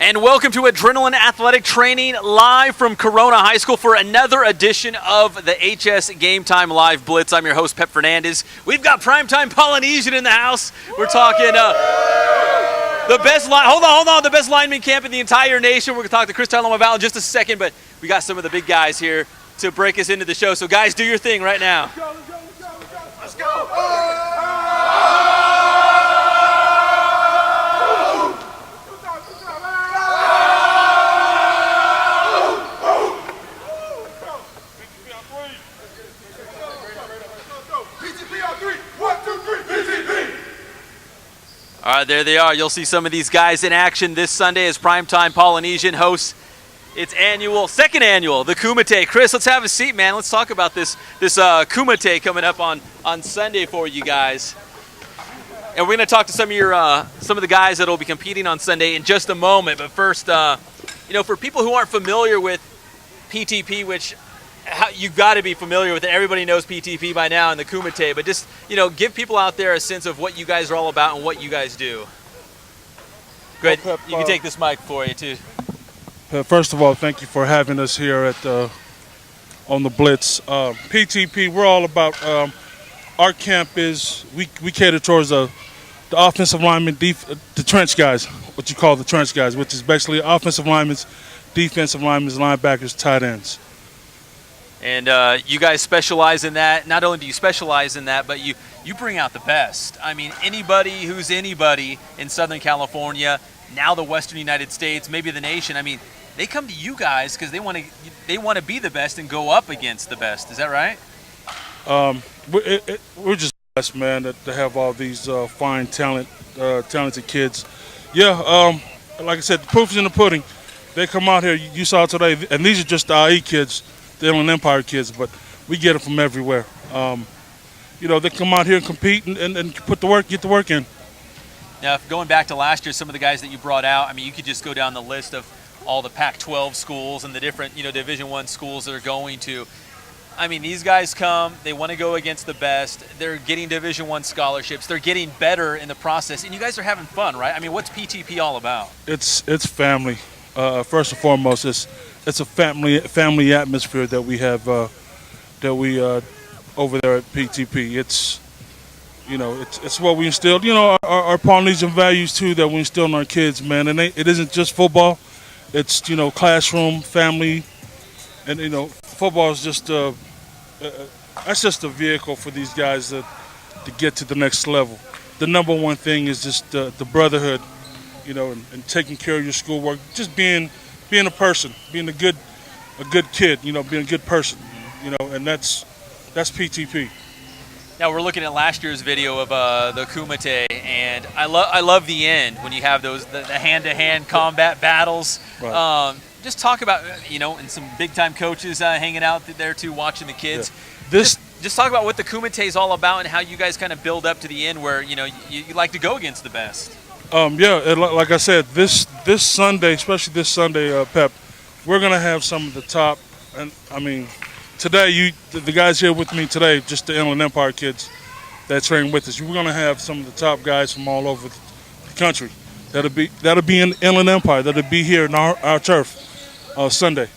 And welcome to Adrenaline Athletic Training live from Corona High School for another edition of the HS Game Time Live Blitz. I'm your host, Pep Fernandez. We've got Prime Time Polynesian in the house. We're talking the best line. Hold on. The best lineman camp in the entire nation. We're going to talk to Chris Talamaivao in just a second, but we got some of the big guys here to break us into the show. So, guys, do your thing right now. Let's go. All right, there they are. You'll see some of these guys in action this Sunday as Primetime Polynesian hosts its second annual, the Kumite. Chris, let's have a seat, man. Let's talk about this Kumite coming up on Sunday for you guys. And we're going to talk to some of the guys that will be competing on Sunday in just a moment. But first, for people who aren't familiar with PTP, which you've got to be familiar with it. Everybody knows PTP by now and the Kumite, but just, give people out there a sense of what you guys are all about and what you guys do. Great. You can take this mic for you, too. First of all, thank you for having us here on the Blitz. PTP, we're all about, our camp is, we cater towards the offensive linemen, the trench guys, what you call the trench guys, which is basically offensive linemen, defensive linemen, linebackers, tight ends. And you guys specialize in that. Not only do you specialize in that, but you bring out the best. I mean, anybody who's anybody in Southern California, now the Western United States, maybe the nation, I mean, they come to you guys because they want to be the best and go up against the best. Is that right? We're just blessed, man, to have all these fine, talented kids. Yeah, like I said, the proof is in the pudding. They come out here, you saw today, and these are just the IE kids, the Inland Empire kids, but we get them from everywhere. They come out here and compete and get the work in. Now, going back to last year, some of the guys that you brought out, I mean, you could just go down the list of all the Pac-12 schools and the different, Division I schools that are going to. I mean, these guys come, they want to go against the best. They're getting Division I scholarships. They're getting better in the process, and you guys are having fun, right? I mean, what's PTP all about? It's family. First and foremost, it's a family atmosphere that we have over there at PTP. It's what we instilled. Our Polynesian values too that we instill in our kids, man. And it isn't just football. It's classroom, family, and football is just that's just a vehicle for these guys to get to the next level. The number one thing is just the brotherhood, and taking care of your schoolwork, just being a person, being a good kid, being a good person, and that's PTP. Now we're looking at last year's video of the Kumite, and I love the end when you have the hand-to-hand combat battles. Right. Just talk about and some big-time coaches hanging out there too, watching the kids. Yeah. Just talk about what the Kumite is all about and how you guys kind of build up to the end where you like to go against the best. Like I said, this Sunday, especially this Sunday, Pep, we're gonna have some of the top, and I mean, today the guys here with me today, just the Inland Empire kids that train with us. We're gonna have some of the top guys from all over the country that'll be in Inland Empire, that'll be here in our turf Sunday.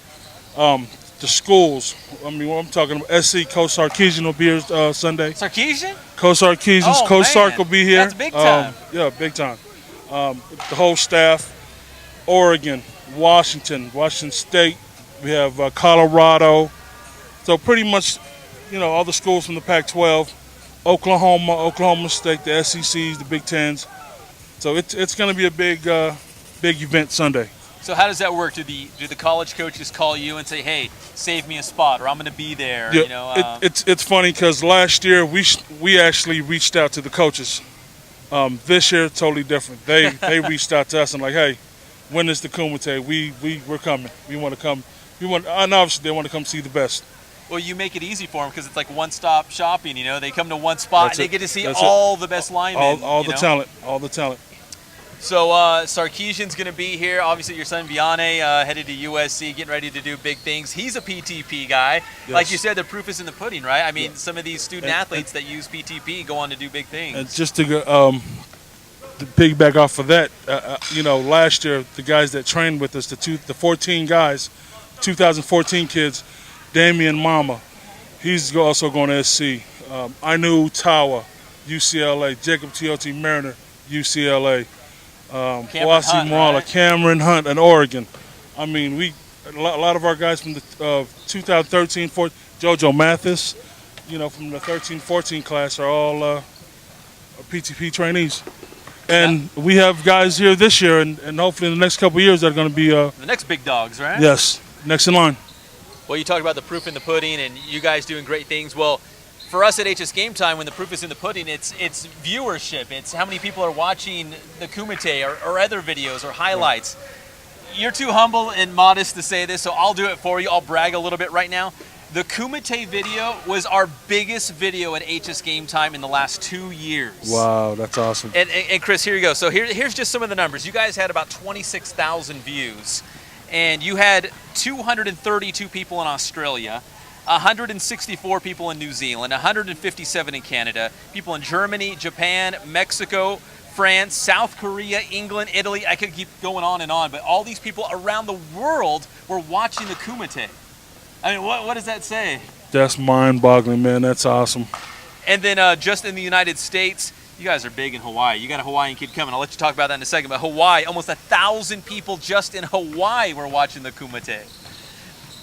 The schools, I mean, what I'm talking about, SC Coach Sarkeesian will be here Sunday. Sarkeesian? Coach Sarkeesian, Oh, Coach man. Sark will be here. That's big time. Yeah, big time. The whole staff, Oregon, Washington State, we have Colorado. So pretty much, all the schools from the Pac-12, Oklahoma State, the SECs, the Big Tens. So it's going to be a big event Sunday. So how does that work? Do the college coaches call you and say, "Hey, save me a spot," or "I'm going to be there"? Yeah, it's funny because last year we actually reached out to the coaches. This year, totally different. They reached out to us and like, "Hey, when is the Kumite? We're coming. We want to come. And obviously they want to come see the best." Well, you make it easy for them because it's like one-stop shopping. They come to one spot and they get to see That's all the best linemen. All the talent. So Sarkeesian's going to be here. Obviously, your son Vianney headed to USC, getting ready to do big things. He's a PTP guy. Yes. Like you said, the proof is in the pudding, right? I mean, some of these student athletes that use PTP go on to do big things. And just to go, to piggyback off of that, you know, last year the guys that trained with us, the 14 guys, 2014 kids, Damian Mama, he's also going to SC. I knew Tawa, UCLA, Jacob Teote Mariner, UCLA, Wasi Mwala, right? Cameron Hunt, and Oregon. I mean, a lot of our guys from the 2013, JoJo Mathis, you know, from the 13-14 class are all PTP trainees. And we have guys here this year, and hopefully in the next couple of years, they're going to be the next big dogs, right? Yes, next in line. Well, you talked about the proof in the pudding, and you guys doing great things. Well, for us at HS Game Time, when the proof is in the pudding, it's viewership. It's how many people are watching the Kumite or other videos or highlights. Yeah. You're too humble and modest to say this, so I'll do it for you. I'll brag a little bit right now. The Kumite video was our biggest video at HS Game Time in the last 2 years. Wow, that's awesome. And Chris, here you go. So here's just some of the numbers. You guys had about 26,000 views, and you had 232 people in Australia, 164 people in New Zealand, 157 in Canada, people in Germany, Japan, Mexico, France, South Korea, England, Italy. I could keep going on and on, but all these people around the world were watching the Kumite. I mean, what does that say? That's mind-boggling, man. That's awesome. And then just in the United States, you guys are big in Hawaii. You got a Hawaiian kid coming. I'll let you talk about that in a second. But Hawaii, almost 1,000 people just in Hawaii were watching the Kumite.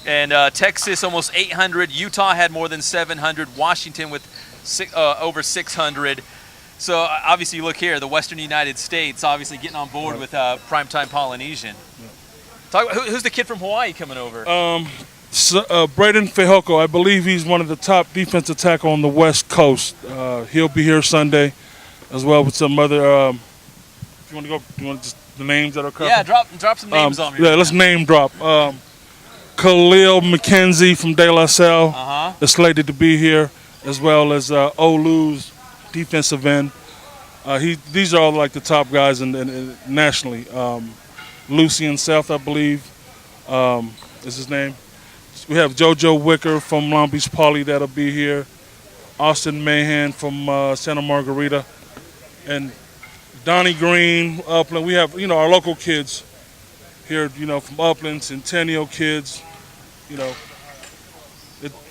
And Texas, almost 800. Utah had more than 700. Washington with over 600. So obviously, you look here, the Western United States, obviously getting on board with Prime Time Polynesian. Talk about, who's the kid from Hawaii coming over? Braden Fehoko, I believe he's one of the top defensive tackle on the West Coast. He'll be here Sunday, as well with some other. If you want to go, you want just the names that are coming? Yeah, drop some names on me. Yeah, let's name drop. Khalil McKenzie from De La Salle is slated to be here, as well as Olu's defensive end. These are all like the top guys in nationally. Lucian South, I believe, is his name. We have JoJo Wicker from Long Beach Poly that'll be here. Austin Mahan from Santa Margarita. And Donnie Green, Upland. We have, you know, our local kids here, you know, from Upland, Centennial kids. You know,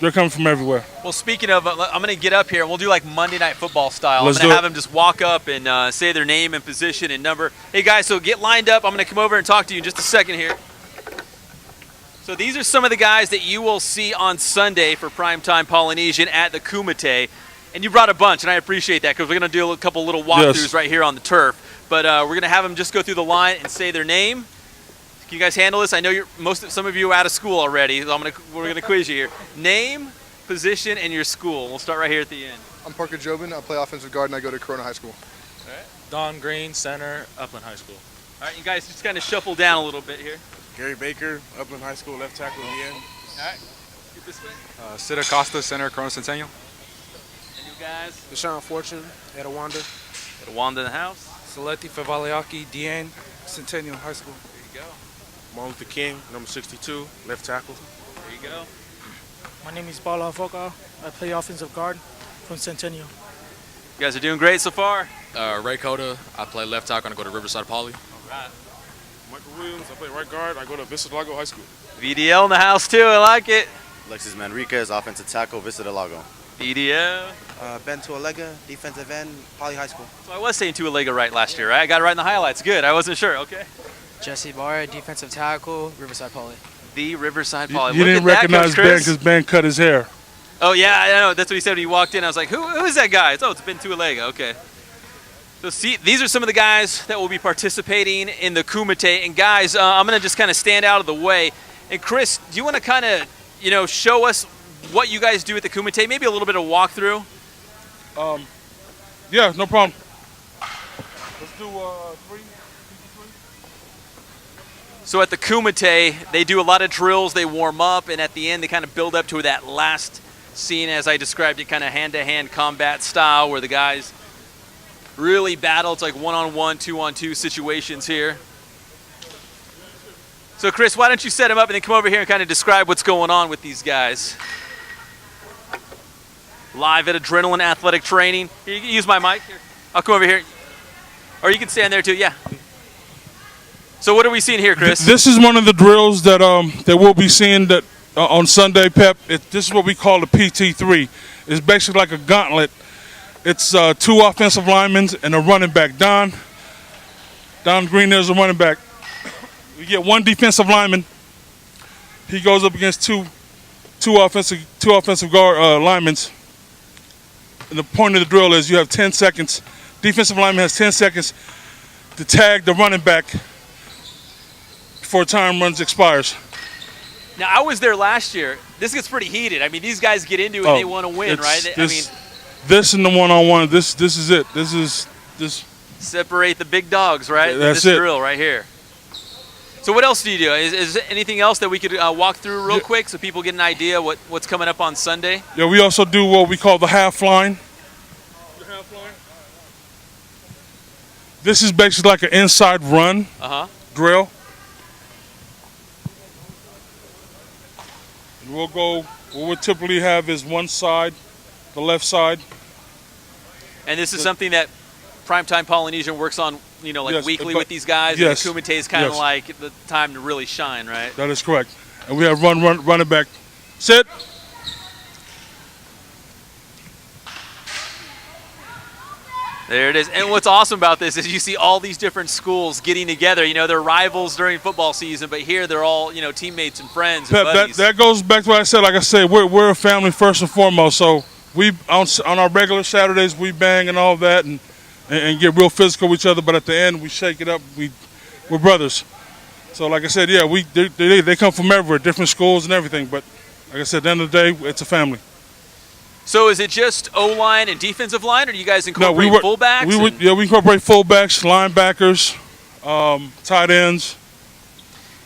they're coming from everywhere. Well, speaking of, I'm going to get up here and we'll do like Monday Night Football style. I'm going to have them just walk up and say their name and position and number. Hey, guys, so get lined up. I'm going to come over and talk to you in just a second here. So these are some of the guys that you will see on Sunday for Primetime Polynesian at the Kumite. And you brought a bunch, and I appreciate that because we're going to do a couple little walkthroughs right here on the turf. But we're going to have them just go through the line and say their name. Can you guys handle this? I know some of you are out of school already, so we're going to quiz you here. Name, position, and your school. We'll start right here at the end. I'm Parker Jobin. I play offensive guard, and I go to Corona High School. All right. Don Green, center, Upland High School. All right, you guys just kind of shuffle down a little bit here. Gary Baker, Upland High School, left tackle at the end. All right, get this way. Sid Acosta, center, Corona Centennial. And you guys? Deshaun Fortune, Etowanda. Etowanda in the house. Saleti Favaliaki, Deanne, Centennial High School. There you go. Martin Luther King, number 62, left tackle. There you go. My name is Paula Foca. I play offensive guard from Centennial. You guys are doing great so far. Ray Cota, I play left tackle and I go to Riverside Poly. All right. Michael Williams, I play right guard. I go to Vista Lago High School. VDL in the house too, I like it. Alexis Manriquez, offensive tackle, Vista del Lago. VDL. Ben Tuolega, defensive end, Poly High School. So I was saying Tuolega right last year, right? I got it right in the highlights. Good, I wasn't sure, okay. Jesse Barr, defensive tackle, Riverside Poly. The Riverside Poly. You didn't recognize Ben because Ben cut his hair. Oh yeah, I know. That's what he said when he walked in. I was like, who is that guy? It's Ben Tuolega, okay. So see, these are some of the guys that will be participating in the Kumite. And guys, I'm going to just kind of stand out of the way. And Chris, do you want to kind of, show us what you guys do at the Kumite? Maybe a little bit of walkthrough? Yeah, no problem. Let's do 3. So at the Kumite, they do a lot of drills. They warm up. And at the end, they kind of build up to that last scene, as I described it, kind of hand-to-hand combat style where the guys really battle. It's like one-on-one, two-on-two situations here. So, Chris, why don't you set them up and then come over here and kind of describe what's going on with these guys. Live at Adrenaline Athletic Training. Here, you can use my mic. Here. I'll come over here. Or you can stand there too, yeah. So what are we seeing here, Chris? This is one of the drills that we'll be seeing that on Sunday, Pep. This is what we call the PT3. It's basically like a gauntlet. It's 2 offensive linemen and a running back. Don Green, there's a running back. We get 1 defensive lineman. He goes up against two offensive guard linemen. And the point of the drill is you have 10 seconds. Defensive lineman has 10 seconds to tag the running back before time expires. Now, I was there last year. This gets pretty heated. I mean, these guys get into it and they want to win, right? This and the one-on-one, this is it. This separate the big dogs, right? That's this it. drill right here. So what else do you do? Is there anything else that we could walk through real quick so people get an idea what's coming up on Sunday? Yeah, we also do what we call the half line. This is basically like an inside run drill. And we'll go, what we typically have is one side, the left side. And this is something that Prime Time Polynesian works on, weekly with these guys. Yes. And the Kumite is kind of like the time to really shine, right? That is correct. And we have running back. Sit. There it is. And what's awesome about this is you see all these different schools getting together. They're rivals during football season, but here they're all, teammates and friends and buddies. That goes back to what I said. Like I said, we're a family first and foremost. So we on our regular Saturdays we bang and all that and get real physical with each other. But at the end we shake it up. We're brothers. So like I said, yeah, they come from everywhere, different schools and everything. But like I said, at the end of the day, it's a family. So is it just O-line and defensive line, or do you guys incorporate fullbacks? We incorporate fullbacks, linebackers, tight ends.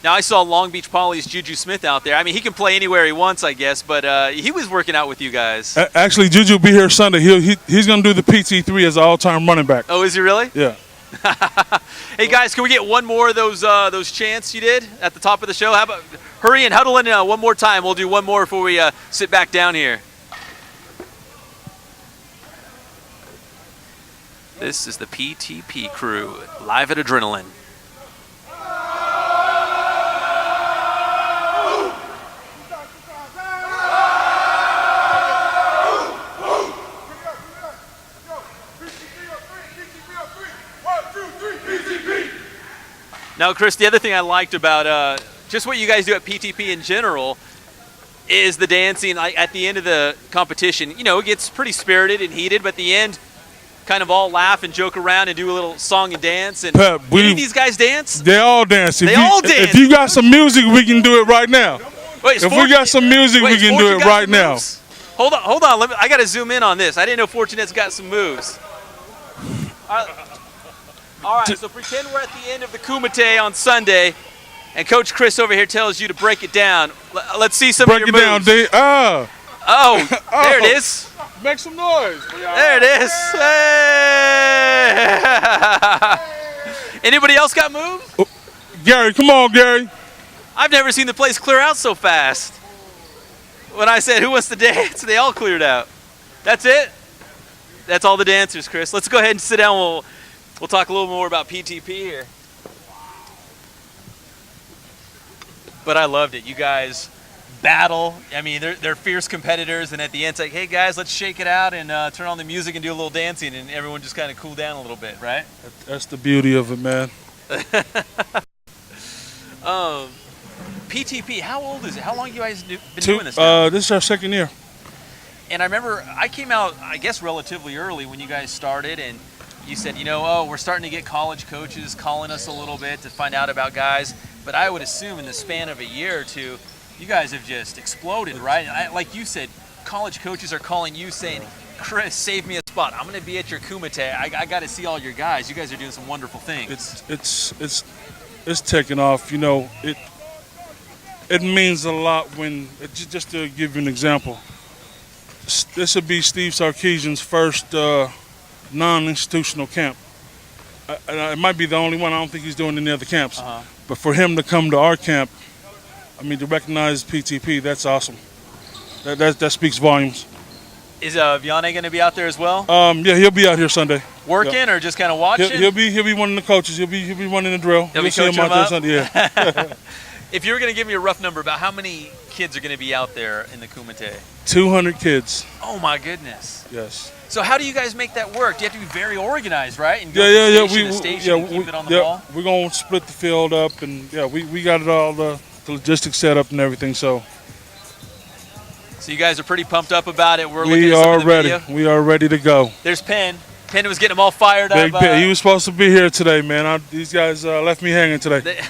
Now, I saw Long Beach Poly's Juju Smith out there. I mean, he can play anywhere he wants, I guess, but he was working out with you guys. Actually, Juju will be here Sunday. He's going to do the PT3 as an all-time running back. Oh, is he really? Yeah. Hey, guys, can we get one more of those chants you did at the top of the show? How about hurry and huddle in one more time. We'll do one more before we sit back down here. This is the PTP crew, live at Adrenaline. Now, Chris, the other thing I liked about just what you guys do at PTP in general is the dancing. At the end of the competition, it gets pretty spirited and heated, but at the end, kind of all laugh and joke around and do a little song and dance. And Pep, these guys dance? They all dance. If you got some music, we can do it right now. Wait, if we got some music, we can do it right now. Hold on. I got to zoom in on this. I didn't know Fortunet's got some moves. All right, so pretend we're at the end of the Kumite on Sunday, and Coach Chris over here tells you to break it down. Let's see some of your moves. Break it down, D. Oh, there it is. Make some noise. There it is. Hey. Anybody else got moves? Oh, Gary, come on, Gary. I've never seen the place clear out so fast. When I said, who wants to dance, they all cleared out. That's it? That's all the dancers, Chris. Let's go ahead and sit down. We'll talk a little more about PTP here. But I loved it. You guys battle. I mean, they're fierce competitors, and at the end, it's like, hey guys, let's shake it out and turn on the music and do a little dancing, and everyone just kind of cool down a little bit, right? That's the beauty of it, man. PTP, how old is it? How long have you guys been doing this now? This is our second year. And I remember I came out, I guess, relatively early when you guys started, and you said, we're starting to get college coaches calling us a little bit to find out about guys. But I would assume in the span of a year or two, you guys have just exploded, right? Like you said, college coaches are calling you saying, Chris, save me a spot. I'm going to be at your Kumite. I got to see all your guys. You guys are doing some wonderful things. It's taking off. It means a lot when, just to give you an example, this would be Steve Sarkisian's first non-institutional camp. It might be the only one. I don't think he's doing any other camps. But for him to come to our camp, to recognize PTP, that's awesome. That speaks volumes. Is Vianney going to be out there as well? Yeah, he'll be out here Sunday. Working or just kind of watching? He'll be one of the coaches. He'll be running the drill. He'll be see him coaching out them there up? Sunday. Yeah. If you were going to give me a rough number about how many kids are going to be out there in the Kumite? 200 kids. Oh my goodness. Yes. So how do you guys make that work? Do you have to be very organized, right? And go Yeah. station to station and keep it on the ball? We're gonna split the field up, and we got it all the logistics set up and everything. So you guys are pretty pumped up about it. We're looking we at some are of the ready. video. We are ready to go. There's Penn. Penn was getting them all fired Big up. Penn. He was supposed to be here today, man. These guys left me hanging today.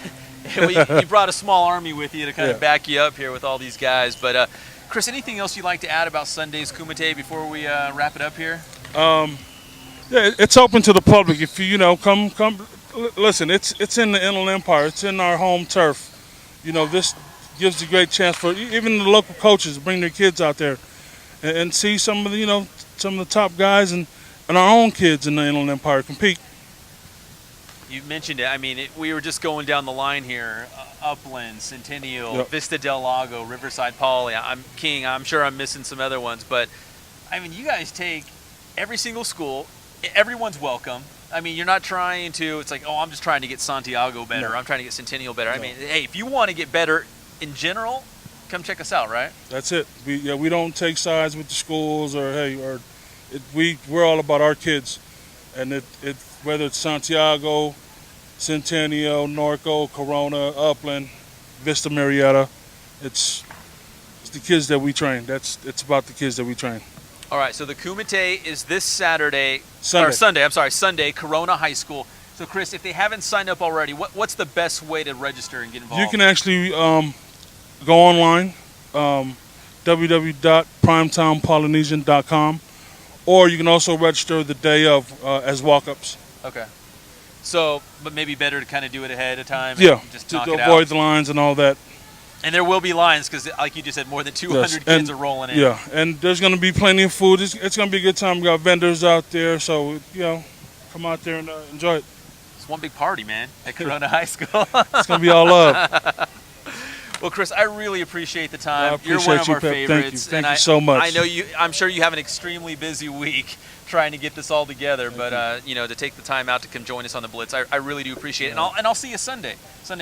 You brought a small army with you to kind of Yeah. back you up here with all these guys. But Chris, anything else you'd like to add about Sunday's Kumite before we wrap it up here? Yeah, it's open to the public. If you come. Listen, it's in the Inland Empire. It's in our home turf. This gives a great chance for even the local coaches to bring their kids out there and see some of the top guys and our own kids in the Inland Empire compete. You mentioned it. I mean, we were just going down the line here. Upland, Centennial, Yep. Vista del Lago, Riverside Poly. I'm sure I'm missing some other ones. But, I mean, you guys take every single school. Everyone's welcome. I mean, you're not trying to, it's like, oh, I'm just trying to get Santiago better. No. I'm trying to get Centennial better. No. I mean, hey, if you want to get better in general, come check us out, right? That's it. We don't take sides with the schools we're all about our kids, and whether it's Santiago, Centennial, Norco, Corona, Upland, Vista Marietta, it's the kids that we train. It's about the kids that we train. All right, so the Kumite is this Sunday, Corona High School. So, Chris, if they haven't signed up already, what's the best way to register and get involved? You can actually go online, www.primetimepolynesian.com, or you can also register the day of as walk-ups. Okay. So, but maybe better to kind of do it ahead of time and Yeah, just to knock it avoid out. the lines and all that. And there will be lines because, like you just said, more than 200 kids are rolling in. Yeah, and there's going to be plenty of food. It's going to be a good time. We got vendors out there, so, come out there and enjoy it. It's one big party, man, at Corona High School. It's going to be all love. Well, Chris, I really appreciate the time. I appreciate You're one of you, our Pep. favorites. Thank you so much. I know I'm sure you have an extremely busy week trying to get this all together, but to take the time out to come join us on the Blitz, I really do appreciate it. And I'll see you Sunday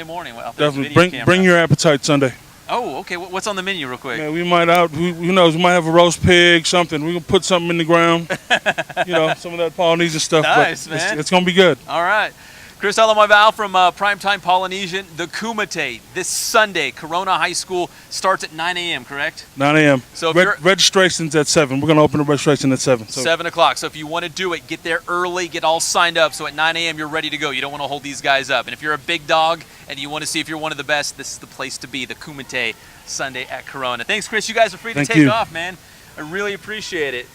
morning. Out there with the Definitely. video Bring camera. your appetite Sunday. Oh, okay. What's on the menu, real quick? Man, we might who knows? We might have a roast pig, something. We're gonna put something in the ground. Some of that Polynesian stuff. Nice, but man. It's gonna be good. All right. Chris Talamaivao from Prime Time Polynesian. The Kumite this Sunday, Corona High School starts at 9 a.m. Correct? 9 a.m. So if registration's at 7. We're gonna open the registration at 7. So 7 o'clock. So if you want to do it, get there early, get all signed up. So at 9 a.m. you're ready to go. You don't want to hold these guys up. And if you're a big dog and you want to see if you're one of the best, this is the place to be. The Kumite Sunday at Corona. Thanks, Chris. You guys are free to take off, man. I really appreciate it.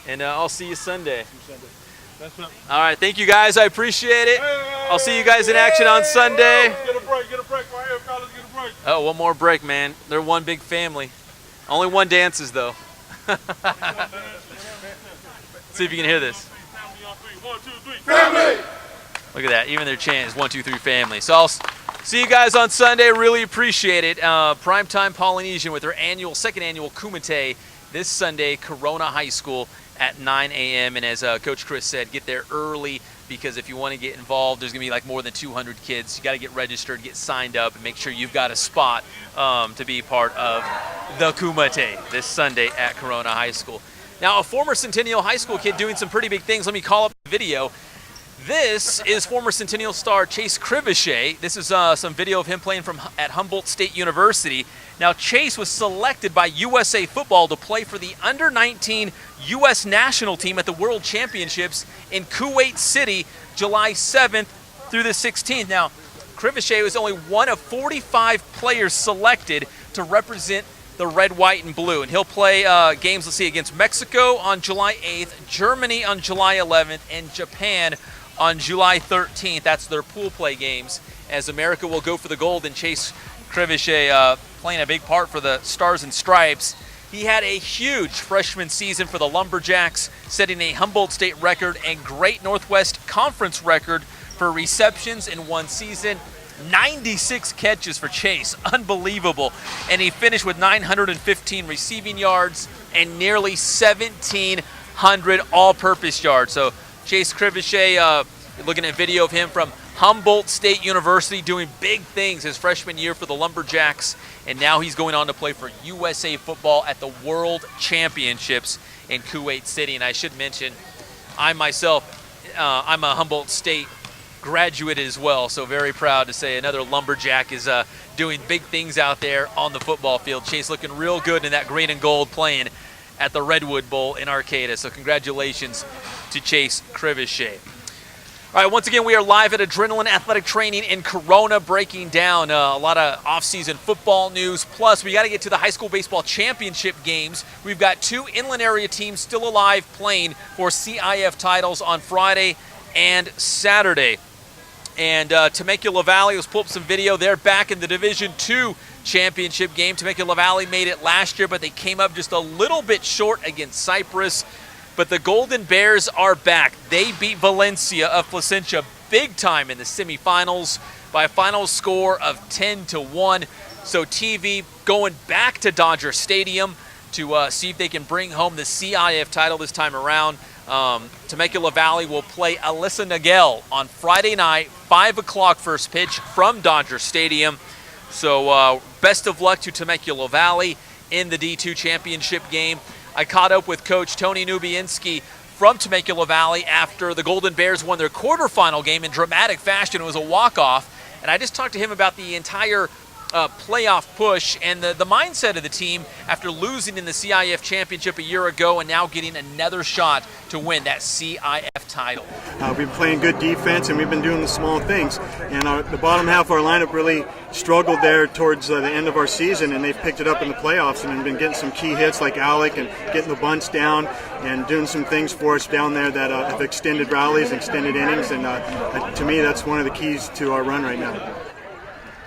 And I'll see you Sunday. All right, thank you guys. I appreciate it. I'll see you guys in action on Sunday. Get a break right here, fellas. Get a break. Oh, one more break, man. They're one big family. Only one dances, though. See if you can hear this. 1, 2, 3. Family! Look at that. Even their chant is 1, 2, 3 family. So I'll see you guys on Sunday. Really appreciate it. Prime Time Polynesian with their second annual Kumite this Sunday, Corona High School at 9 a.m. And as Coach Chris said, get there early because if you want to get involved, there's going to be like more than 200 kids. You got to get registered, get signed up, and make sure you've got a spot to be part of the Kumite this Sunday at Corona High School. Now, a former Centennial High School kid doing some pretty big things. Let me call up the video. This is former Centennial star Chase Kriveshay. This is some video of him playing at Humboldt State University. Now, Chase was selected by USA Football to play for the under-19 U.S. national team at the World Championships in Kuwait City, July 7th through the 16th. Now, Kriveshay was only one of 45 players selected to represent the red, white, and blue. And he'll play games, let's see, against Mexico on July 8th, Germany on July 11th, and Japan on July 13th. That's their pool play games, as America will go for the gold, and Chase Kriveshay playing a big part for the Stars and Stripes. He had a huge freshman season for the Lumberjacks, setting a Humboldt State record and Great Northwest Conference record for receptions in one season. 96 catches for Chase, unbelievable. And he finished with 915 receiving yards and nearly 1,700 all-purpose yards. So Chase Kriveshay, looking at video of him from Humboldt State University doing big things his freshman year for the Lumberjacks, and now he's going on to play for USA Football at the World Championships in Kuwait City. And I should mention, I myself, I'm a Humboldt State graduate as well, so very proud to say another Lumberjack is doing big things out there on the football field. Chase looking real good in that green and gold playing at the Redwood Bowl in Arcata, so congratulations to Chase Kriveshay. All right, once again, we are live at Adrenaline Athletic Training in Corona, breaking down a lot of off-season football news. Plus, we got to get to the high school baseball championship games. We've got 2 inland area teams still alive playing for CIF titles on Friday and Saturday. And Temecula Valley, let's pull up some video. They're back in the Division II championship game. Temecula Valley made it last year, but they came up just a little bit short against Cypress. But the Golden Bears are back. They beat Valencia of Placentia big time in the semifinals by a final score of 10-1. So TV going back to Dodger Stadium to see if they can bring home the CIF title this time around. Temecula Valley will play Aliso Niguel on Friday night, 5 o'clock first pitch from Dodger Stadium. So best of luck to Temecula Valley in the D2 championship game. I caught up with Coach Tony Nubiinski from Temecula Valley after the Golden Bears won their quarterfinal game in dramatic fashion. It was a walk-off, and I just talked to him about the entire playoff push and the mindset of the team after losing in the CIF championship a year ago and now getting another shot to win that CIF title. We've been playing good defense and we've been doing the small things. And the bottom half of our lineup really struggled there towards the end of our season, and they've picked it up in the playoffs and been getting some key hits like Alec and getting the bunts down and doing some things for us down there that have extended rallies, extended innings, and to me that's one of the keys to our run right now.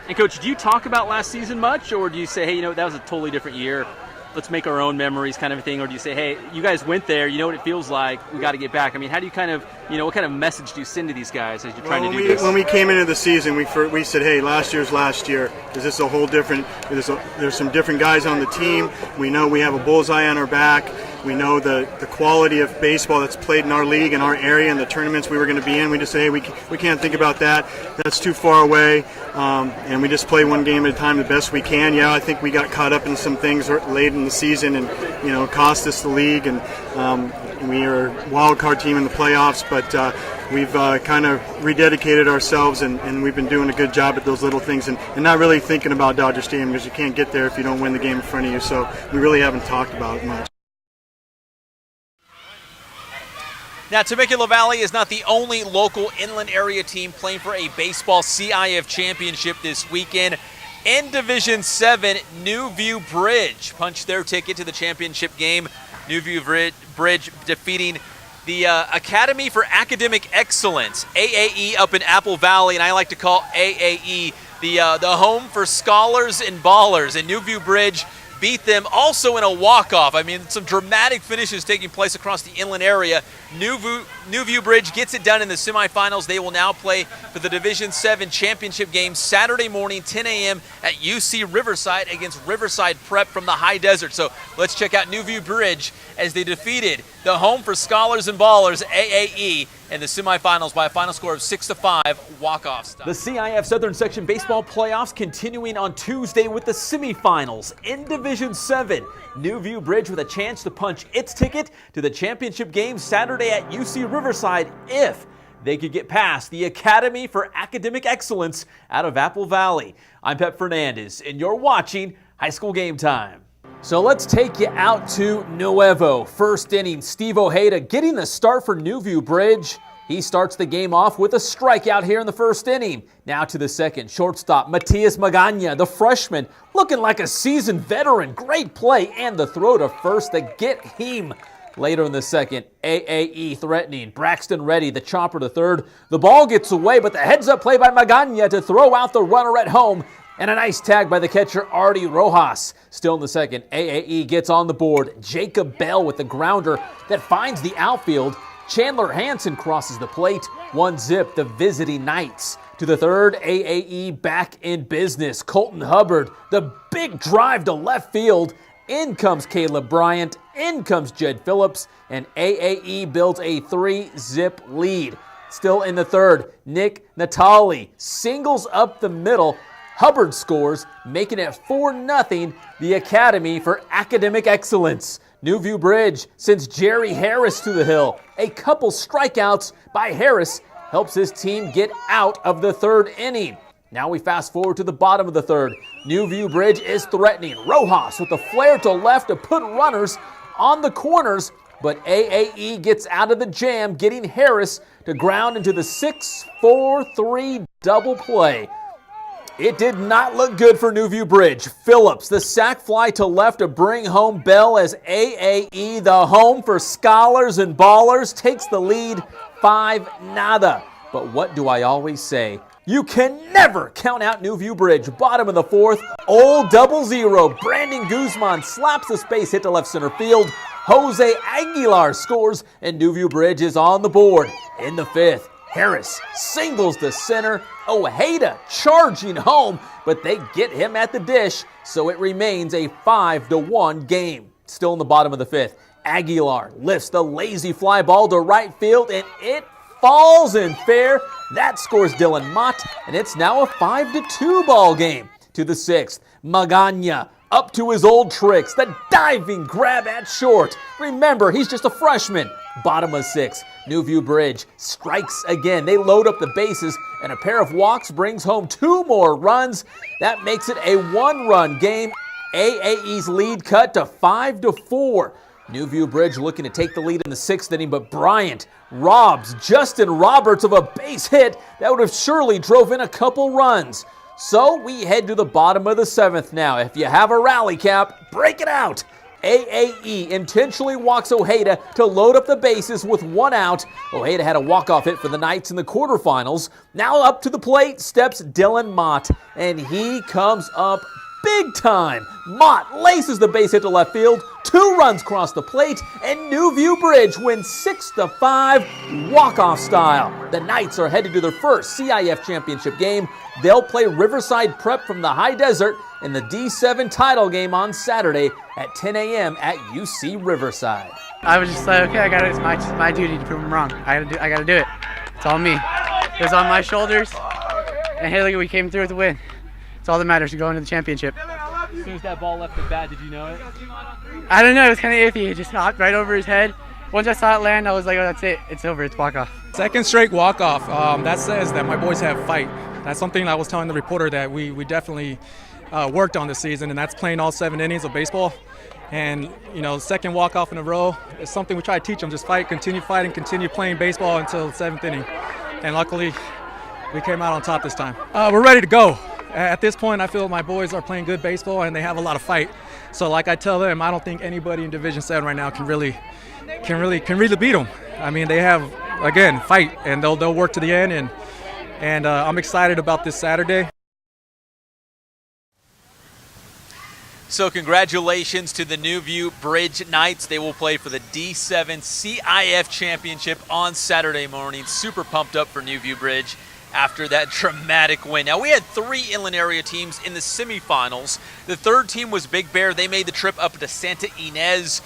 And Coach, do you talk about last season much, or do you say, hey, that was a totally different year, let's make our own memories kind of a thing, or do you say, hey, you guys went there, you know what it feels like, we got to get back? I mean, how do you kind of, what kind of message do you send to these guys as you're trying to do this? When we came into the season, we said, hey, last year's last year, because this is a whole different, there's some different guys on the team. We know we have a bullseye on our back. We know the quality of baseball that's played in our league and our area and the tournaments we were going to be in. We just say, hey, we can't think about that. That's too far away. And we just play one game at a time the best we can. Yeah, I think we got caught up in some things late in the season and, cost us the league. And we are a wild card team in the playoffs, but we've kind of rededicated ourselves and we've been doing a good job at those little things and not really thinking about Dodger Stadium because you can't get there if you don't win the game in front of you. So we really haven't talked about it much. Now, Temecula Valley is not the only local inland area team playing for a baseball CIF championship this weekend. In Division 7, Nuview Bridge punched their ticket to the championship game. Nuview Bridge defeating the Academy for Academic Excellence, AAE, up in Apple Valley, and I like to call AAE the home for scholars and ballers. And Nuview Bridge beat them also in a walk-off. I mean, some dramatic finishes taking place across the inland area. Nuview Bridge gets it done in the semifinals. They will now play for the Division 7 championship game Saturday morning, 10 a.m. at UC Riverside against Riverside Prep from the high desert. So let's check out Nuview Bridge as they defeated the home for scholars and ballers, AAE, in the semifinals by a final score of 6-5 walk-off style. The CIF Southern Section baseball playoffs continuing on Tuesday with the semifinals in Division 7. Nuview Bridge with a chance to punch its ticket to the championship game Saturday at UC Riverside if they could get past the Academy for Academic Excellence out of Apple Valley. I'm Pep Fernandez, and you're watching High School Game Time. So let's take you out to Nuevo. First inning, Steve Ojeda getting the start for Nuview Bridge. He starts the game off with a strikeout here in the first inning. Now to the second, shortstop Matias Magana, the freshman, looking like a seasoned veteran. Great play and the throw to first to get him. Later in the second, AAE threatening. Braxton Reddy, the chopper to third. The ball gets away, but the heads-up play by Magana to throw out the runner at home. And a nice tag by the catcher, Artie Rojas. Still in the second, AAE gets on the board. Jacob Bell with the grounder that finds the outfield. Chandler Hansen crosses the plate. 1-0, the visiting Knights. To the third, AAE back in business. Colton Hubbard, the big drive to left field. In comes Caleb Bryant, in comes Jed Phillips, and AAE builds a 3-0 lead. Still in the third, Nick Natali singles up the middle. Hubbard scores, making it 4-0, the Academy for Academic Excellence. Nuview Bridge sends Jerry Harris to the hill. A couple strikeouts by Harris helps his team get out of the third inning. Now we fast forward to the bottom of the third. Nuview Bridge is threatening. Rojas with a flare to left to put runners on the corners, but AAE gets out of the jam, getting Harris to ground into the 6-4-3 double play. It did not look good for Nuview Bridge. Phillips, the sac fly to left to bring home Bell as AAE, the home for scholars and ballers, takes the lead 5-0. But what do I always say? You can never count out Nuview Bridge. Bottom of the fourth, old 0-0. Brandon Guzman slaps the space hit to left center field. Jose Aguilar scores, and Nuview Bridge is on the board. In the fifth, Harris singles to center. Ojeda charging home, but they get him at the dish, so it remains a 5-1 game. Still in the bottom of the fifth, Aguilar lifts the lazy fly ball to right field, and it falls in fair. That scores Dylan Mott, and it's now a 5-2 ball game. To the sixth, Magana up to his old tricks. The diving grab at short. Remember, he's just a freshman. Bottom of six, Nuview Bridge strikes again. They load up the bases, and a pair of walks brings home 2 more runs. That makes it a 1-run game. AAE's lead cut to 5-4. Nuview Bridge looking to take the lead in the 6th inning, but Bryant robs Justin Roberts of a base hit that would have surely drove in a couple runs. So we head to the bottom of the 7th now. If you have a rally cap, break it out. AAE intentionally walks Ojeda to load up the bases with 1 out. Ojeda had a walk-off hit for the Knights in the quarterfinals. Now up to the plate steps Dylan Mott, and he comes up big time. Mott laces the base hit to left field. 2 runs cross the plate, and Nuview Bridge wins 6-5 walk-off style. The Knights are headed to their first CIF championship game. They'll play Riverside Prep from the high desert in the D7 title game on Saturday at 10 a.m. at UC Riverside. I was just like, okay, it's my duty to prove them wrong. I gotta do it. It's all me. It was on my shoulders, and hey, look, we came through with a win. It's all that matters to go into the championship. As soon as that ball left the bat, did you know it? I don't know, it was kind of iffy. It just hopped right over his head. Once I saw it land, I was like, oh, that's it. It's over. It's walk-off. Second straight walk-off. That says that my boys have fight. That's something I was telling the reporter that we definitely worked on this season, and that's playing all 7 innings of baseball. And, you know, second walk-off in a row is something we try to teach them. Just fight, continue fighting, continue playing baseball until the 7th inning. And luckily, we came out on top this time. We're ready to go. At this point, I feel my boys are playing good baseball and they have a lot of fight. So like I tell them, I don't think anybody in Division 7 right now can really beat them. I mean, they have, again, fight, and they'll work to the end, and I'm excited about this Saturday. So congratulations to the Nuview Bridge Knights. They will play for the D7 CIF Championship on Saturday morning. Super pumped up for Nuview Bridge after that dramatic win. Now, we had 3 inland area teams in the semifinals. The third team was Big Bear. They made the trip up to Santa Ynez.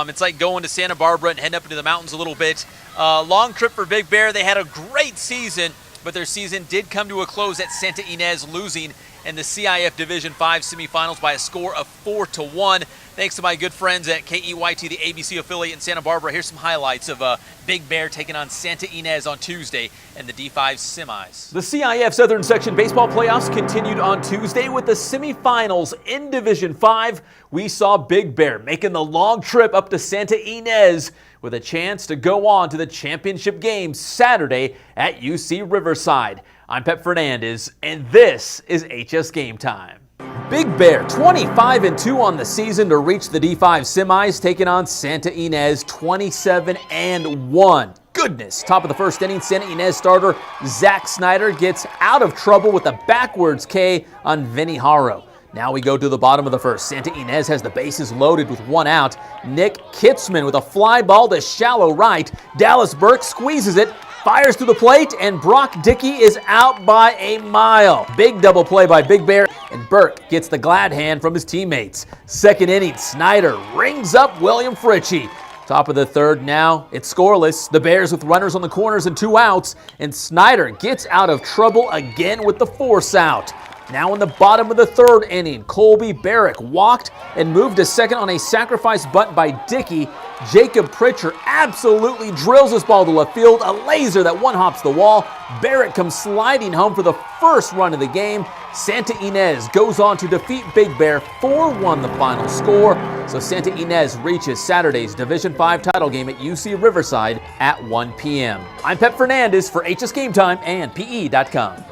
It's like going to Santa Barbara and heading up into the mountains a little bit. Long trip for Big Bear. They had a great season, but their season did come to a close at Santa Ynez, losing in the CIF Division 5 semifinals by a score of 4-1. Thanks to my good friends at KEYT, the ABC affiliate in Santa Barbara. Here's some highlights of Big Bear taking on Santa Ynez on Tuesday in the D5 semis. The CIF Southern Section baseball playoffs continued on Tuesday with the semifinals in Division 5. We saw Big Bear making the long trip up to Santa Ynez with a chance to go on to the championship game Saturday at UC Riverside. I'm Pep Fernandez, and this is HS Game Time. Big Bear 25-2 on the season to reach the D5 semis, taking on Santa Ynez 27-1. Goodness, top of the first inning, Santa Ynez starter Zach Snyder gets out of trouble with a backwards K on Vinny Haro. Now we go to the bottom of the first. Santa Ynez has the bases loaded with 1 out. Nick Kitzman with a fly ball to shallow right. Dallas Burke squeezes it, fires to the plate, and Brock Dickey is out by a mile. Big double play by Big Bear, and Burke gets the glad hand from his teammates. Second inning, Snyder rings up William Fritchie. Top of the third now, it's scoreless. The Bears with runners on the corners and 2 outs, and Snyder gets out of trouble again with the force out. Now in the bottom of the third inning, Colby Barrick walked and moved to second on a sacrifice bunt by Dickey. Jacob Pritchard absolutely drills this ball to left field, a laser that one-hops the wall. Barrick comes sliding home for the first run of the game. Santa Ynez goes on to defeat Big Bear 4-1 the final score. So Santa Ynez reaches Saturday's Division V title game at UC Riverside at 1 p.m. I'm Pep Fernandez for HS Game Time and PE.com.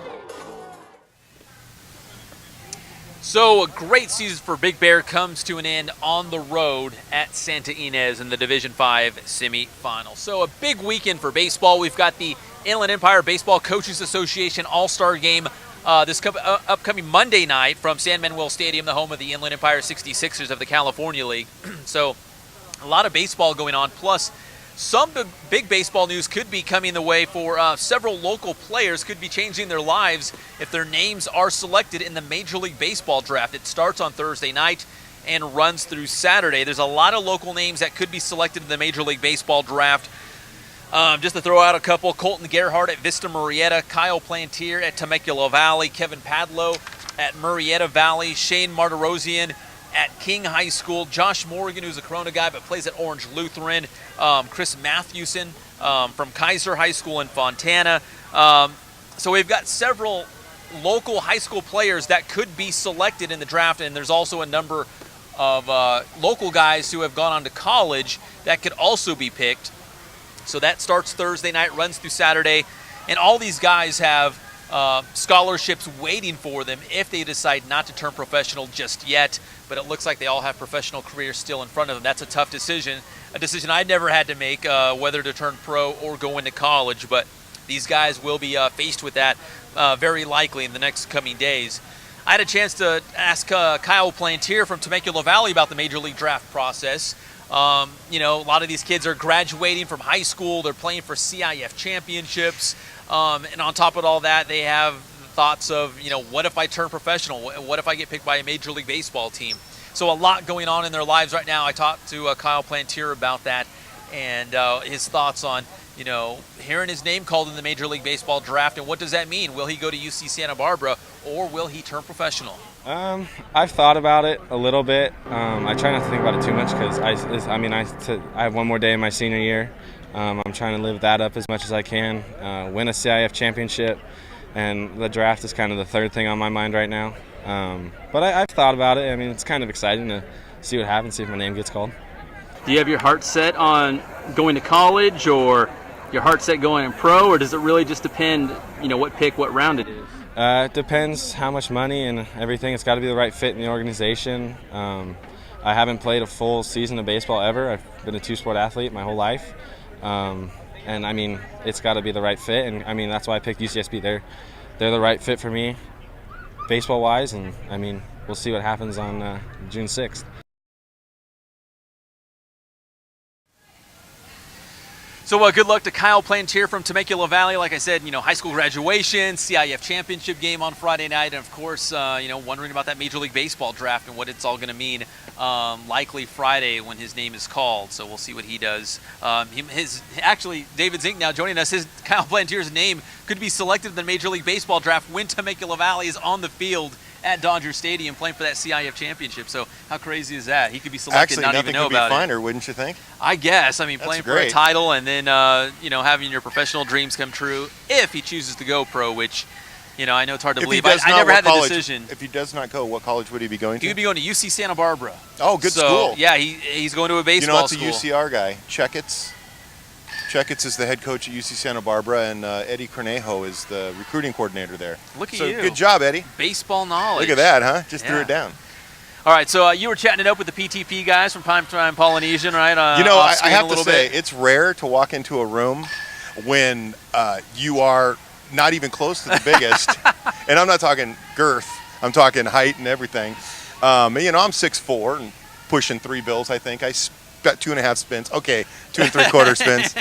So a great season for Big Bear comes to an end on the road at Santa Ynez in the Division V semifinal. So a big weekend for baseball. We've got the Inland Empire Baseball Coaches Association All-Star Game this upcoming Monday night from San Manuel Stadium, the home of the Inland Empire 66ers of the California League. So a lot of baseball going on, plus some big baseball news could be coming the way for several local players, could be changing their lives if their names are selected in the Major League Baseball draft. It starts on Thursday night and runs through Saturday. There's a lot of local names that could be selected in the Major League Baseball draft. Just to throw out a couple, Colton Gerhardt at Vista Murrieta, Kyle Plantier at Temecula Valley, Kevin Padlow at Murrieta Valley, Shane Martirosian at King High School, Josh Morgan, who's a Corona guy but plays at Orange Lutheran, Chris Mathewson from Kaiser High School in Fontana. So we've got several local high school players that could be selected in the draft, and there's also a number of local guys who have gone on to college that could also be picked. So that starts Thursday night, runs through Saturday, and all these guys have scholarships waiting for them if they decide not to turn professional just yet. But it looks like they all have professional careers still in front of them. That's a tough decision, a decision I never had to make, whether to turn pro or go into college. But these guys will be faced with that very likely in the next coming days. I had a chance to ask Kyle Plantier from Temecula Valley about the Major League Draft process. You know, a lot of these kids are graduating from high school. They're playing for CIF championships. And on top of all that, they have thoughts of, you know, what if I turn professional? What if I get picked by a Major League Baseball team? So a lot going on in their lives right now. I talked to Kyle Plantier about that and his thoughts on, you know, hearing his name called in the Major League Baseball draft, and what does that mean? Will he go to UC Santa Barbara, or will he turn professional? I've thought about it a little bit. I try not to think about it too much because I have one more day in my senior year. I'm trying to live that up as much as I can, win a CIF championship, and the draft is kind of the third thing on my mind right now. But I've thought about it. I mean, it's kind of exciting to see what happens, see if my name gets called. Do you have your heart set on going to college, or your heart set going in pro, or does it really just depend, you know, what pick, what round it is? It depends how much money and everything. It's got to be the right fit in the organization. I haven't played a full season of baseball ever. I've been a two-sport athlete my whole life. And I mean, it's got to be the right fit, and I mean that's why I picked UCSB. They're the right fit for me, baseball-wise, and I mean we'll see what happens on June 6th. So good luck to Kyle Plantier from Temecula Valley. Like I said, you know, high school graduation, CIF championship game on Friday night, and of course, you know, wondering about that Major League Baseball draft and what it's all going to mean. Likely Friday when his name is called. So we'll see what he does. Actually, David Zink now joining us. His Kyle Plantier's name could be selected in the Major League Baseball draft when Temecula Valley is on the field at Dodger Stadium playing for that CIF championship. So how crazy is that? He could be selected, not even know about it. Actually, nothing could be finer, wouldn't you think? I guess. I mean, playing for a title and then, you know, having your professional dreams come true if he chooses to go pro, which, you know, I know it's hard to believe. I never had the decision. If he does not go, what college would he be going to? He would be going to UC Santa Barbara. Oh, good school. Yeah, he's going to a baseball school. You know, that's a UCR guy, Checkitz. Checkitz is the head coach at UC Santa Barbara, and Eddie Cornejo is the recruiting coordinator there. Look at you. Good job, Eddie. Baseball knowledge. Look at that, huh? Just threw it down. All right, so you were chatting it up with the PTP guys from Prime Time Polynesian, right? You know, I have to say, it's rare to walk into a room when you are not even close to the biggest, and I'm not talking girth, I'm talking height and everything. I'm 6'4" and pushing 3 bills, I think. I got 2.5 spins. Okay, 2 3/4 spins.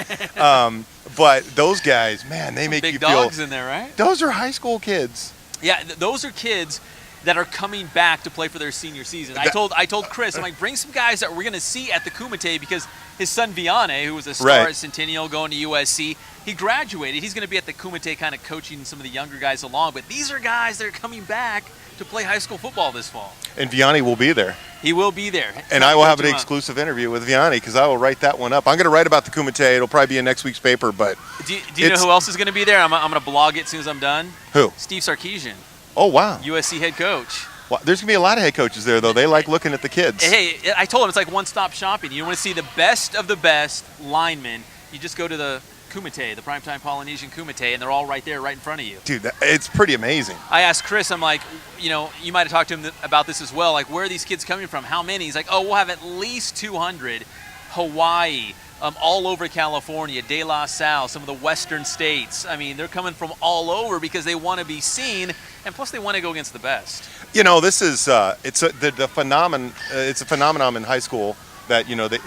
But those guys, man, they make big you feel. Big dogs in there, right? Those are high school kids. Yeah, those are kids that are coming back to play for their senior season. I told Chris, I'm like, bring some guys that we're going to see at the Kumite, because his son Vianney, who was a star at Centennial going to USC, he graduated. He's going to be at the Kumite kind of coaching some of the younger guys along. But these are guys that are coming back to play high school football this fall. And Vianney will be there. He will be there. And I will have an exclusive interview with Vianney, because I will write that one up. I'm going to write about the Kumite. It'll probably be in next week's paper. But do you know who else is going to be there? I'm going to blog it as soon as I'm done. Who? Steve Sarkisian. Oh, wow. USC head coach. Well, there's going to be a lot of head coaches there, though. They like looking at the kids. Hey, I told him it's like one-stop shopping. You want to see the best of the best linemen, you just go to the Kumite, the Prime Time Polynesian Kumite, and they're all right there, right in front of you. Dude, it's pretty amazing. I asked Chris, I'm like, you might have talked to him about this as well. Like, where are these kids coming from? How many? He's like, oh, we'll have at least 200. Hawaii, all over California, De La Salle, some of the western states. I mean, they're coming from all over because they want to be seen, and plus they want to go against the best. This is the phenomenon. It's a phenomenon in high school that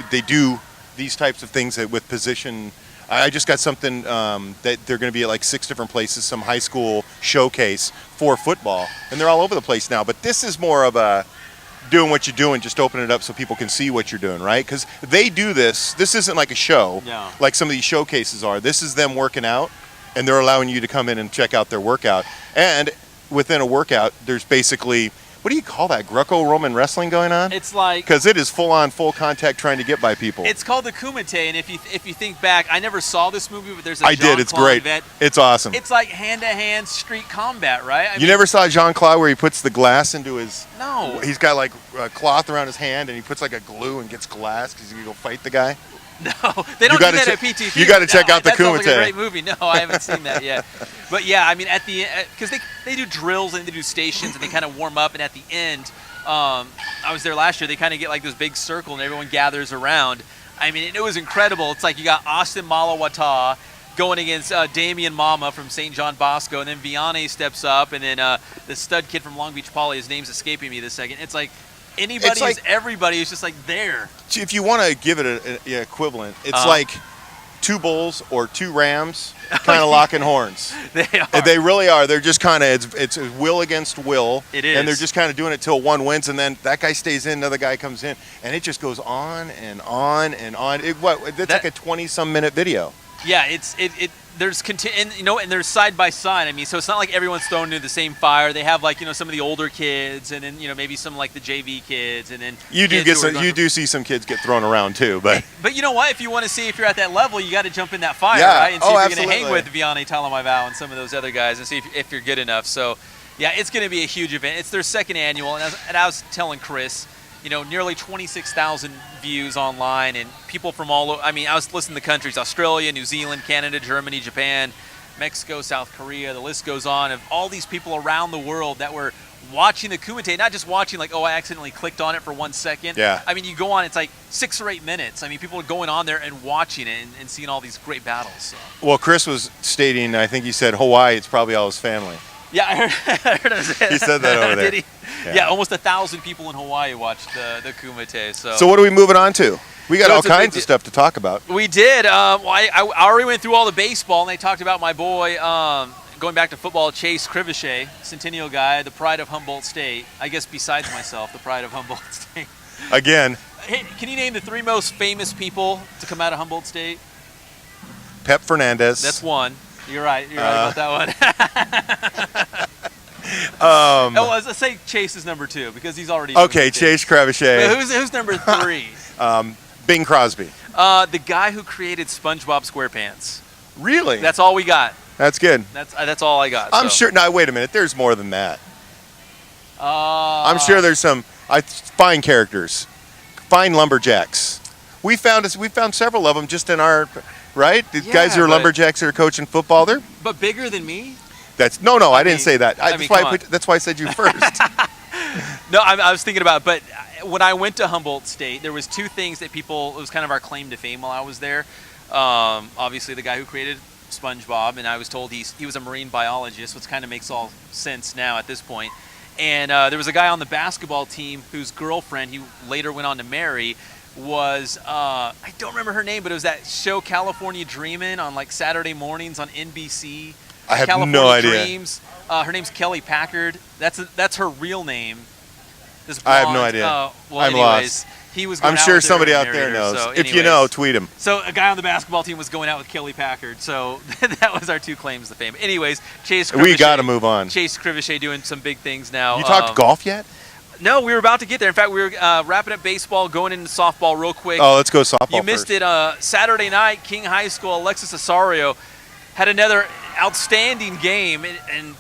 they do these types of things with position. I just got something that they're going to be at like 6 different places, some high school showcase for football, and they're all over the place now. But this is more of a doing what you're doing, just open it up so people can see what you're doing, right? Because they do this. This isn't like a show, like some of these showcases are. This is them working out, and they're allowing you to come in and check out their workout. And within a workout, there's basically, what do you call that, Greco-Roman wrestling going on? It's like, because it is full-on, full contact trying to get by people. It's called the Kumite, and if you think back, I never saw this movie, but there's a It's great. It's awesome. It's like hand-to-hand street combat, right? I mean, never saw Jean-Claude where he puts the glass into his... No. He's got like a cloth around his hand, and he puts like a glue and gets glass because he's going to go fight the guy. No, they don't do that at PTP. You got to check out the Kumite. That sounds like a great movie. No, I haven't seen that yet. But yeah, I mean, at the end, because they do drills and they do stations and they kind of warm up, and at the end, I was there last year. They kind of get like this big circle and everyone gathers around. I mean, it was incredible. It's like you got Austin Malawata going against Damian Mama from St. John Bosco, and then Vianney steps up, and then the stud kid from Long Beach Poly, his name's escaping me this second. It's like anybody is everybody is just like there. If you want to give it an equivalent, it's like 2 bulls or 2 rams kind of locking horns. They are. They really are. They're just kind of, it's will against will. It is. And they're just kind of doing it till one wins, and then that guy stays in, another guy comes in, and it just goes on and on and on. It's like a 20-some minute video. Yeah, there's and there's side by side. I mean, so it's not like everyone's thrown into the same fire. They have like some of the older kids, and then maybe some like the JV kids, and then you do see some kids get thrown around too. But you know what? If you want to see if you're at that level, you got to jump in that fire, yeah. right? And see if you're absolutely. going to hang with Vianney Talamaivao and some of those other guys, and see if you're good enough. So, yeah, it's going to be a huge event. It's their 2nd annual, and I was telling Chris, nearly 26,000 views online, and people from all over. I mean, I was listening to countries: Australia, New Zealand, Canada, Germany, Japan, Mexico, South Korea. The list goes on of all these people around the world that were watching the Kumite, not just watching like, oh, I accidentally clicked on it for 1 second. Yeah. I mean, you go on, it's like 6 or 8 minutes. I mean, people are going on there and watching it and seeing all these great battles. So. Well, Chris was stating, I think he said Hawaii, it's probably all his family. Yeah, I heard him say He said that over there. Did he? Yeah, almost 1,000 people in Hawaii watched the Kumite. So what are we moving on to? We got all kinds of stuff to talk about. We did. I already went through all the baseball, and they talked about my boy, going back to football, Chase Kriveshay, Centennial guy, the pride of Humboldt State. I guess besides myself, the pride of Humboldt State. Again. Hey, can you name the 3 most famous people to come out of Humboldt State? Pep Fernandez. That's one. You're right. You're right about that one. Let's say Chase is number 2 because he's already. Okay, Chase Kriveshay. Who's number 3? Bing Crosby. The guy who created SpongeBob SquarePants. Really? That's all we got. That's good. That's all I got. I'm sure. Now wait a minute. There's more than that. I'm sure there's some fine characters, fine lumberjacks. We found several of them just in our. Right? The guys who are lumberjacks that are coaching football, they're... But bigger than me? No, I didn't say that. That's why I said you first. No, I was thinking about it. But when I went to Humboldt State, there was 2 things that it was kind of our claim to fame while I was there. Obviously, the guy who created SpongeBob, and I was told he was a marine biologist, which kind of makes all sense now at this point. And there was a guy on the basketball team whose girlfriend he later went on to marry was, I don't remember her name, but it was that show California Dreamin' on like Saturday mornings on NBC. I have California no idea. Dreams. Her name's Kelly Packard. That's her real name. This I have blonde, no idea. well, I'm anyways, lost. He was I'm going out sure with her somebody and out there married her, knows. so If you know, tweet him. So a guy on the basketball team was going out with Kelly Packard. So that was our 2 claims to fame. Anyways, Chase Kriveshay. We got to move on. Chase Kriveshay doing some big things now. You talked golf yet? No, we were about to get there. In fact, we were wrapping up baseball, going into softball real quick. Oh, let's go softball You missed it. Saturday night, King High School, Alexis Osorio had another outstanding game. And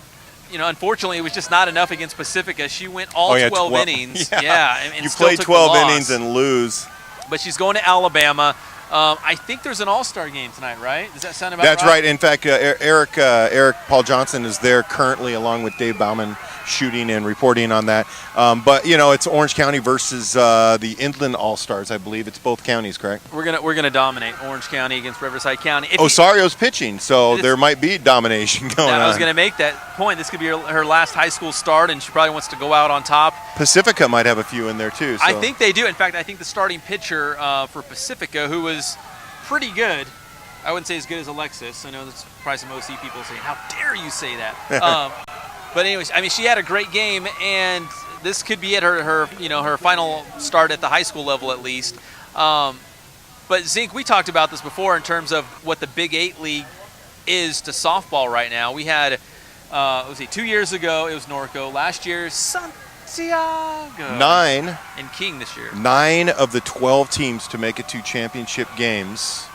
unfortunately, it was just not enough against Pacifica. She went all 12 innings. Yeah. And you still play took 12 the loss. innings and lose. But she's going to Alabama. I think there's an all-star game tonight, right? Does that sound about That's right? right. In fact, Eric Paul Johnson is there currently, along with Dave Bauman, shooting and reporting on that. But it's Orange County versus the Inland All-Stars, I believe. It's both counties, correct? We're gonna dominate Orange County against Riverside County. Osario's pitching, so there might be domination going on. I was gonna make that point. This could be her last high school start, and she probably wants to go out on top. Pacifica might have a few in there too. So. I think they do. In fact, I think the starting pitcher for Pacifica, who was pretty good. I wouldn't say as good as Alexis. I know that's probably some OC people saying, "How dare you say that?" But anyways, I mean, she had a great game, and this could be at her final start at the high school level at least. But Zink, we talked about this before in terms of what the Big 8 League is to softball right now. We had, 2 years ago it was Norco. Last year, Santiago. 9. And King this year. 9 of the 12 teams to make it to championship games.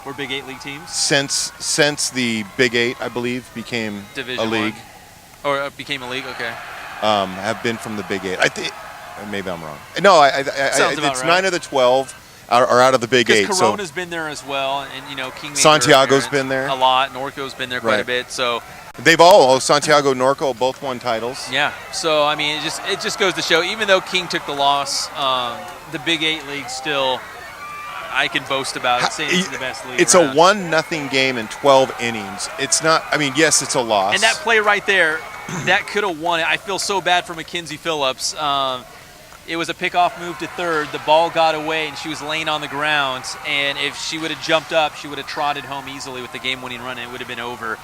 Were Big 8 League teams? Since the Big 8, I believe, became Division a league. Or became a league, okay. Have been from the Big 8. I think maybe I'm wrong. No, it's right. 9 of the 12 are out of the Big 8. Because Corona's been there as well, and King made Santiago's been there a lot. Norco's been there quite a bit. So they've all Santiago, Norco, both won titles. Yeah. So I mean, it just goes to show, even though King took the loss, the Big 8 League still, I can boast about it, saying it's the best league. It's around. a 1-0 game in 12 innings. It's not. I mean, yes, it's a loss. And that play right there, that could have won it. I feel so bad for Mackenzie Phillips. It was a pickoff move to third. The ball got away, and she was laying on the ground. And if she would have jumped up, she would have trotted home easily with the game-winning run, and it would have been over.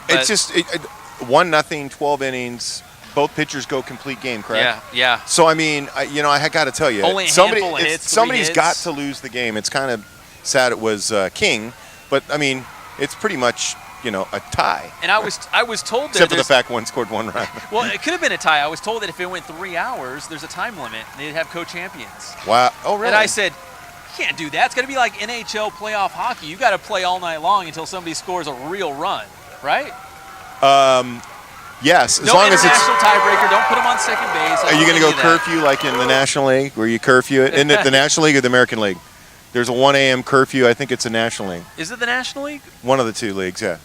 It's just 1-0, 12 innings. Both pitchers go complete game, correct? Yeah. So I mean, I got to tell you, only a handful of hits. Somebody's got to lose the game. It's kind of sad it was King, but I mean, it's pretty much a tie. And I was told that except for the fact one scored 1 run. Well, it could have been a tie. I was told that if it went 3 hours, there's a time limit. They'd have co-champions. Wow. Oh, really? And I said, you can't do that. It's got to be like NHL playoff hockey. You got to play all night long until somebody scores a real run, right? Yes, as no long as it's international tiebreaker. Don't put them on second base. Are you going to go curfew like in the National League, where you curfew it? Isn't it the National League or the American League? There's a 1 a.m. curfew. I think it's a National League. Is it the National League? One of the 2 leagues, yeah.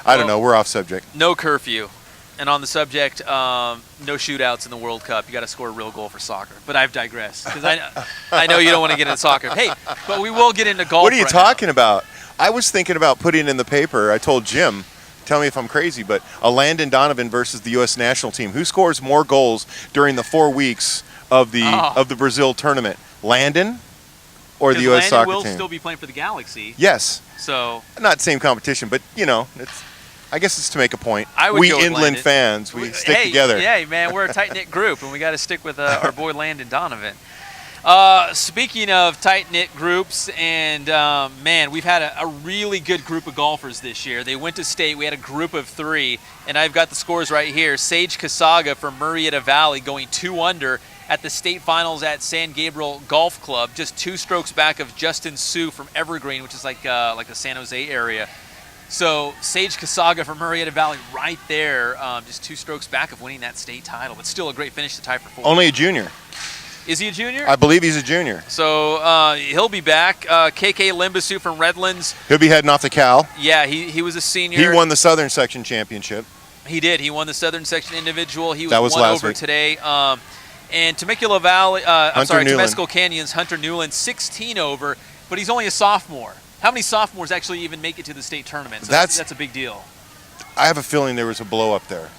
I don't know. We're off subject. No curfew. And on the subject, no shootouts in the World Cup. You got to score a real goal for soccer. But I've digressed, because I know you don't want to get into soccer. Hey, but we will get into golf. What are you talking about? I was thinking about putting in the paper. I told Jim, tell me if I'm crazy, but a Landon Donovan versus the U.S. national team. Who scores more goals during the 4 weeks of the Brazil tournament? Landon or the U.S. soccer team? Landon will still be playing for the Galaxy. Yes. So not same competition, but I guess it's to make a point. We inland fans, we stick together. Yeah, man, we're a tight-knit group, and we got to stick with our boy Landon Donovan. Speaking of tight-knit groups, and man, we've had a really good group of golfers this year. They went to state. We had a group of 3, and I've got the scores right here. Sage Casaga from Murrieta Valley going 2 under at the state finals at San Gabriel Golf Club, just 2 strokes back of Justin Sue from Evergreen, which is like the San Jose area. So Sage Casaga from Murrieta Valley right there, just 2 strokes back of winning that state title, but still a great finish to tie for 4. Only a junior. Is he a junior? I believe he's a junior. So he'll be back. KK Limbasu from Redlands. He'll be heading off to Cal. Yeah, he was a senior. He won the Southern Section championship. He did. He won the Southern Section individual. He was one last over week. today. And Temecula Valley, Newland. Temescal Canyons, Hunter Newland, 16 over, but he's only a sophomore. How many sophomores actually even make it to the state tournament? So that's a big deal. I have a feeling there was a blow up there.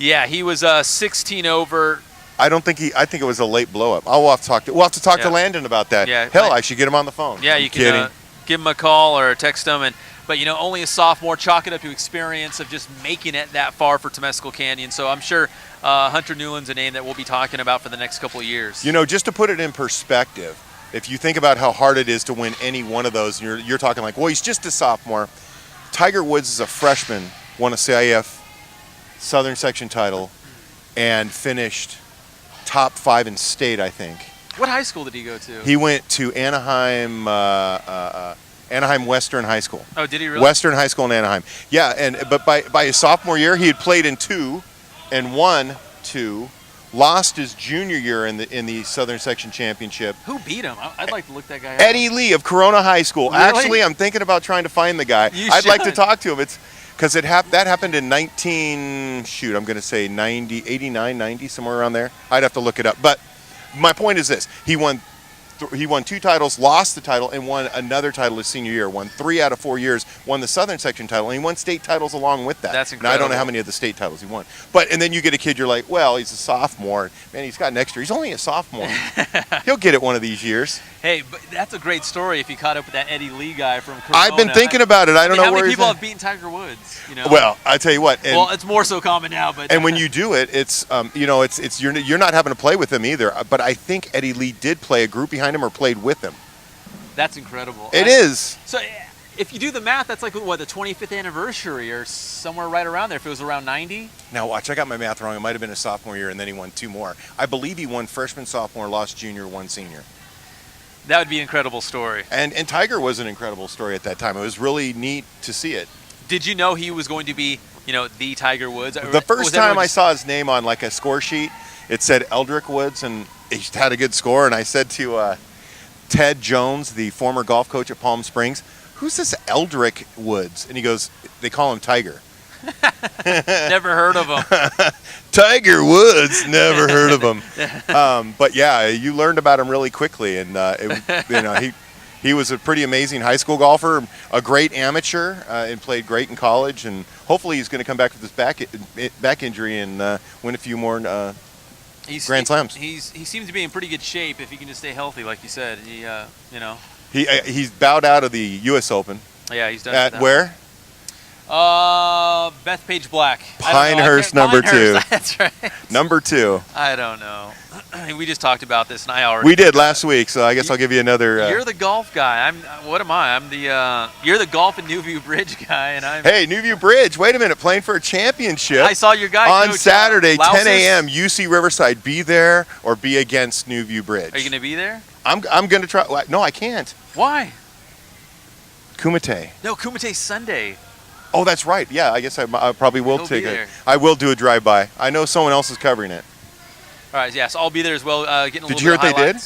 Yeah, he was 16 over. I think it was a late blow up. We'll have to talk to Landon about that. Yeah, Hell, I should get him on the phone. Yeah, you can give him a call or text him. But only a sophomore, chalk it up to experience of just making it that far for Temescal Canyon. So I'm sure Hunter Newland's a name that we'll be talking about for the next couple of years. Just to put it in perspective, if you think about how hard it is to win any one of those, and you're talking like, well, he's just a sophomore. Tiger Woods is a freshman, won a CIF Southern Section title, and finished top 5 in state, I think. What high school did he go to? He went to Anaheim Western High School. Oh, did he really? Western High School in Anaheim. Yeah, but by his sophomore year, he had played in 2 and won 2. Lost his junior year in the Southern Section Championship. Who beat him? I'd like to look that guy up. Eddie Lee of Corona High School. Really? Actually, I'm thinking about trying to find the guy. I'd like to talk to him. It's because that happened in 89, 90, somewhere around there. I'd have to look it up. But my point is this: he won 2 titles, lost the title, and won another title his senior year. Won 3 out of 4 years, won the Southern Section title, and he won state titles along with that. That's Now, incredible. I don't know how many of the state titles he won. And then you get a kid, you're like, well, he's a sophomore. Man, he's got an extra. He's only a sophomore. He'll get it one of these years. Hey, but that's a great story if you caught up with that Eddie Lee guy from Corona. I've been thinking about it. I don't know how where many he's people at. have beaten Tiger Woods? Well, I tell you what. Well, it's more so common now, but. And when you do it, it's you're not having to play with him either. But I think Eddie Lee did play a group behind him or played with him. That's incredible. It is. So if you do the math, that's like, what, the 25th anniversary or somewhere right around there, if it was around 90? Now, watch, I got my math wrong. It might have been his sophomore year, and then he won 2 more. I believe he won freshman, sophomore, lost junior, won senior. That would be an incredible story. And Tiger was an incredible story at that time. It was really neat to see it. Did you know he was going to be, the Tiger Woods? The first time I saw his name on like a score sheet, it said Eldrick Woods, and he had a good score, and I said to Ted Jones, the former golf coach at Palm Springs, who's this Eldrick Woods? And he goes, they call him Tiger. Never heard of him. Tiger Woods, never heard of him. But yeah, you learned about him really quickly, and he was a pretty amazing high school golfer, a great amateur, and played great in college. And hopefully, he's going to come back with this back injury and win a few more Grand Slams. He seems to be in pretty good shape if he can just stay healthy, like you said. He's bowed out of the U.S. Open. Yeah, he's done. At where? Bethpage Black. Pinehurst, number 2. That's right. Number 2. I don't know. We just talked about this, and I already. We did last week, so I guess I'll give you another. You're the golf guy. What am I? I'm the. You're the golf and Nuview Bridge guy, and I'm. Hey, Nuview Bridge! Wait a minute, playing for a championship. I saw your guy on Saturday, 10 a.m. UC Riverside. Be there or be against Nuview Bridge. Are you going to be there? I'm going to try. No, I can't. Why? Kumite. No, Kumite's Sunday. Oh, that's right. Yeah, I guess I probably will take it. I will do a drive-by. I know someone else is covering it. All right, yeah, so I'll be there as well. Getting a Did little you hear bit what of they did?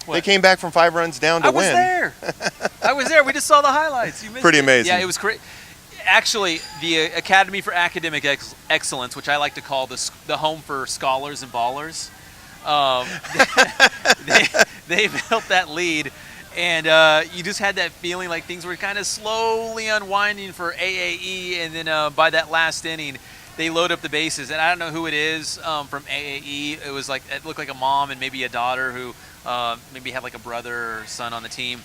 What? They came back from 5 runs down to win. I was there. We just saw the highlights. You missed Pretty it. amazing. Yeah, it was great. Actually, the Academy for Academic Excellence, which I like to call the home for scholars and ballers, they built that lead. And you just had that feeling like things were kind of slowly unwinding for AAE, and then by that last inning, they load up the bases. And I don't know who it is from AAE. It looked like a mom and maybe a daughter who maybe had like a brother or son on the team.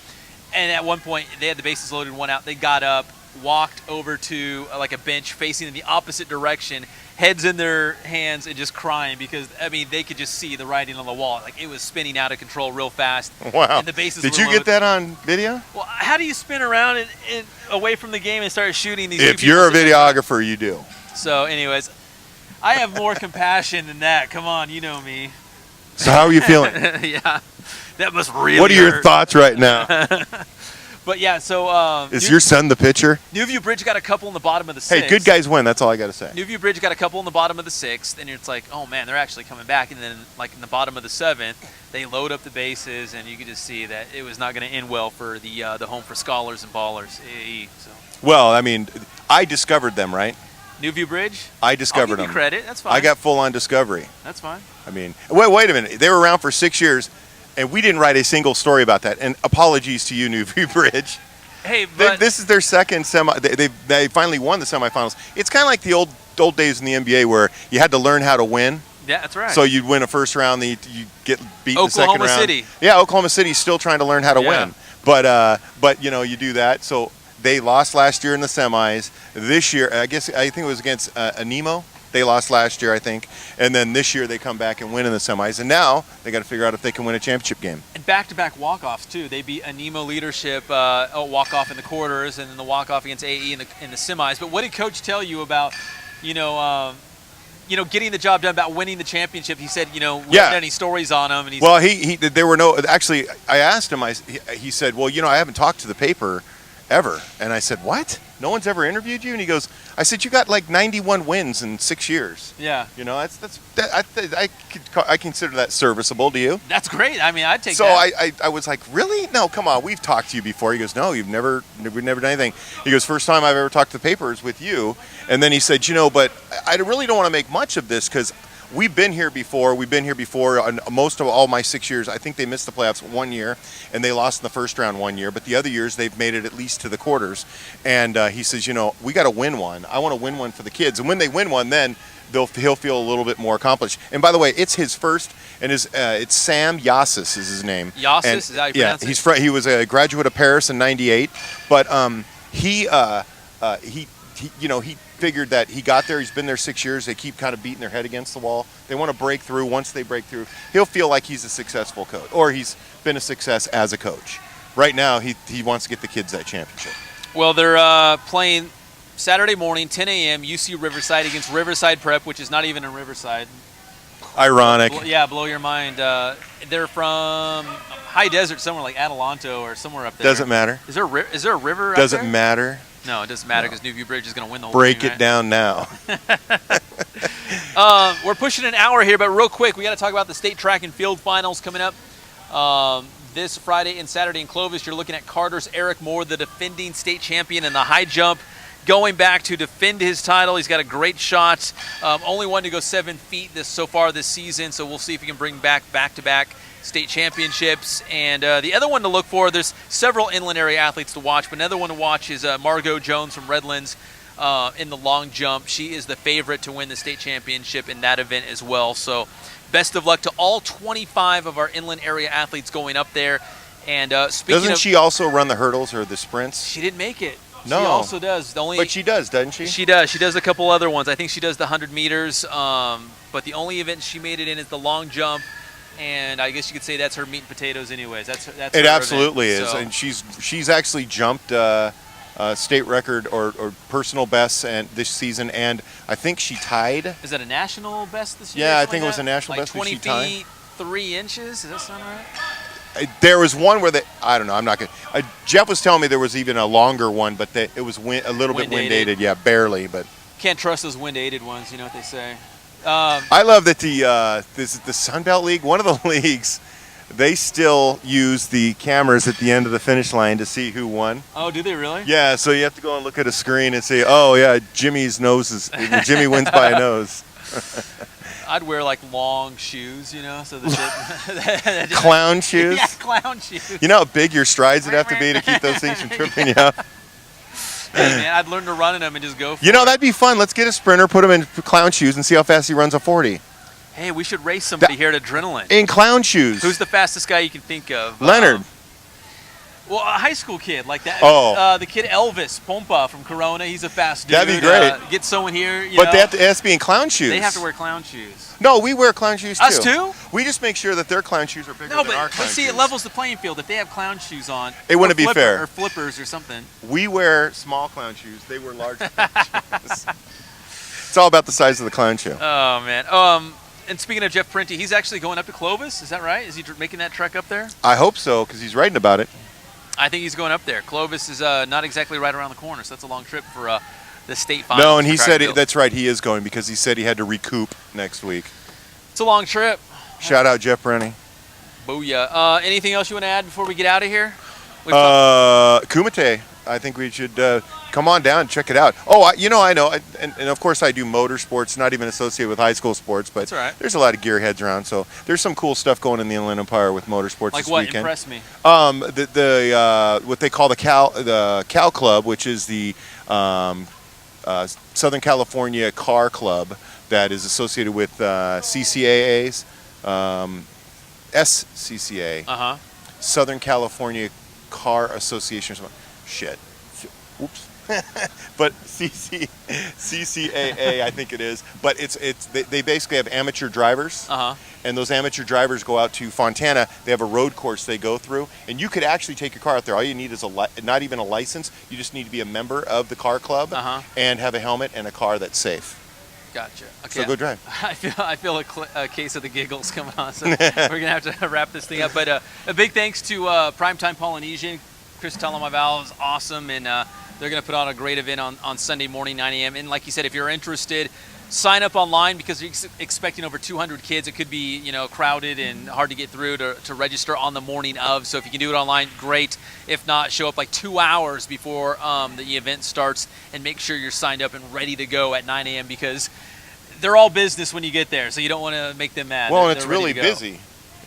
And at one point, they had the bases loaded, 1 out. They got up, walked over to like a bench facing in the opposite direction, heads in their hands and just crying because, they could just see the writing on the wall. Like, it was spinning out of control real fast. Wow. And the bases Did were you loaded. get that on video? Well, how do you spin around and away from the game and start shooting these? If you're a videographer, you do. So, anyways, I have more compassion than that. Come on, you know me. So how are you feeling? Yeah, that must really What are your hurt. thoughts right now? But yeah, so Is your son the pitcher? Nuview Bridge got a couple in the bottom of the 6th. Hey, good guys win. That's all I got to say. Nuview Bridge got a couple in the bottom of the 6th, and it's like, oh man, they're actually coming back. And then, like in the bottom of the 7th, they load up the bases, and you could just see that it was not going to end well for the home for scholars and ballers. AAE. So. Well, I discovered them, right? Nuview Bridge. I discovered I'll give them. you credit. That's fine. I got full-on discovery. That's fine. Wait a minute. They were around for 6 years, and we didn't write a single story about that. And apologies to you, Nuview Bridge. Hey, but this is their second semi. They finally won the semifinals. It's kind of like the old old days in the NBA where you had to learn how to win. Yeah, that's right. So you'd win a first round, then you get beat in the second round. Oklahoma City. Yeah, Oklahoma City's still trying to learn how to win. But you know, you do that. So they lost last year in the semis. This year, I think it was against Anemo. They lost last year, I think. And then this year they come back and win in the semis. And now they got to figure out if they can win a championship game. And back-to-back walk-offs, too. They beat Anemo leadership, walk-off in the quarters, and then the walk-off against AE in the semis. But what did Coach tell you about, getting the job done, about winning the championship? He said, we haven't done any stories on him. And there were no – actually, I asked him, he said, well, I haven't talked to the paper ever. And I said, what? No one's ever interviewed you? And he goes, I said, you got like 91 wins in 6 years. Yeah. I consider that serviceable. Do you? That's great. I mean, I'd take that. So I was like, really? No, come on. We've talked to you before. He goes, no, we've never done anything. He goes, first time I've ever talked to the paper is with you. And then he said, but I really don't want to make much of this because we've been here before. On most of all my 6 years. I think they missed the playoffs 1 year, and they lost in the first round 1 year. But the other years, they've made it at least to the quarters. And he says, we got to win one. I want to win one for the kids. And when they win one, then he'll feel a little bit more accomplished. And by the way, it's his first, and it's Sam Yassis is his name. Yassis, is that how you pronounce it? He was a graduate of Paris in '98, but he figured that he got there. He's been there 6 years. They keep kind of beating their head against the wall. They want to break through. Once they break through, he'll feel like he's a successful coach, or he's been a success as a coach. Right now, he wants to get the kids that championship. Well, they're playing Saturday morning, 10 a.m., UC Riverside against Riverside Prep, which is not even in Riverside. Ironic. Blow your mind. They're from high desert somewhere like Adelanto or somewhere up there. Doesn't matter. Is there a river Doesn't matter. No, it doesn't matter because Nuview Bridge is going to win the whole thing. Break it down now. We're pushing an hour here, but real quick, we got to talk about the state track and field finals coming up this Friday and Saturday in Clovis. You're looking at Carter's Eric Moore, the defending state champion in the high jump, going back to defend his title. He's got a great shot. Only one to go 7 feet so far this season, so we'll see if he can bring back-to-back state championships. And the other one to look for, there's several inland area athletes to watch, but another one to watch is Margot Jones from Redlands in the long jump. She is the favorite to win the state championship in that event as well. So best of luck to all 25 of our inland area athletes going up there. And doesn't she also run the hurdles or the sprints? She didn't make it. No. She also does. But she does, doesn't she? She does. She does a couple other ones. I think she does the 100 meters. But the only event she made it in is the long jump. And I guess you could say that's her meat and potatoes anyways. That's it absolutely event, is. so. And she's actually jumped state record or personal bests this season. And I think she tied. Is that a national best this year? Yeah, I think it was a national best. 20 feet, 3 inches. Does that sound right? There was one where I don't know. I'm not going to. Jeff was telling me there was even a longer one, but it was a little bit wind-aided. Yeah, barely. But can't trust those wind-aided ones. You know what they say. I love that the Sunbelt League, one of the leagues, they still use the cameras at the end of the finish line to see who won. Oh, do they really? Yeah, so you have to go and look at a screen and say, oh, yeah, Jimmy wins by a nose. I'd wear like long shoes, so the clown shoes? Yeah, clown shoes. You know how big your strides would have to be to keep those things from tripping you up? Hey, man, I'd learn to run in them and just go for it. That'd be fun. Let's get a sprinter, put him in clown shoes, and see how fast he runs a 40. Hey, we should race somebody here at Adrenaline. In clown shoes. Who's the fastest guy you can think of? Leonard. Well, a high school kid like that. Oh. The kid Elvis Pompa from Corona. He's a fast dude. That'd be great. Get someone here. But they have to be in clown shoes. They have to wear clown shoes. No, we wear clown shoes too. Us too? We just make sure that their clown shoes are bigger than our clown shoes. But see, it levels the playing field. If they have clown shoes on, it wouldn't be fair. Or flippers or something. We wear small clown shoes. They wear large clown shoes. It's all about the size of the clown shoe. Oh, man. And speaking of Jeff Prenti, he's actually going up to Clovis. Is that right? Is he making that trek up there? I hope so, because he's writing about it. I think he's going up there. Clovis is not exactly right around the corner, so that's a long trip for the state finals. No, and he said that's right. He is going because he said he had to recoup next week. It's a long trip. Shout out Jeff Brenny. Booyah. Anything else you want to add before we get out of here? Kumite. I think we should come on down and check it out. Oh, I know. And of course I do motorsports, not even associated with high school sports, but that's all right. There's a lot of gearheads around. So there's some cool stuff going in the Inland Empire with motorsports like this what? weekend. Impress me. What they call the Cal Club, which is the Southern California Car Club that is associated with CCAAs, SCCA, Southern California Car Association. Shit. Whoops. But CCAA, I think it is. But they basically have amateur drivers, and those amateur drivers go out to Fontana. They have a road course they go through, and you could actually take your car out there. All you need is not even a license. You just need to be a member of the car club and have a helmet and a car that's safe. Gotcha. Okay. So go drive. I feel a case of the giggles coming on, so we're gonna have to wrap this thing up. But a big thanks to Prime Time Polynesian. Chris Talamaivao is awesome, and they're going to put on a great event on Sunday morning, 9 a.m. And like you said, if you're interested, sign up online because you're expecting over 200 kids. It could be, crowded and hard to get through to register on the morning of. So if you can do it online, great. If not, show up like 2 hours before the event starts and make sure you're signed up and ready to go at 9 a.m. because they're all business when you get there. So you don't want to make them mad. Well, and it's really busy.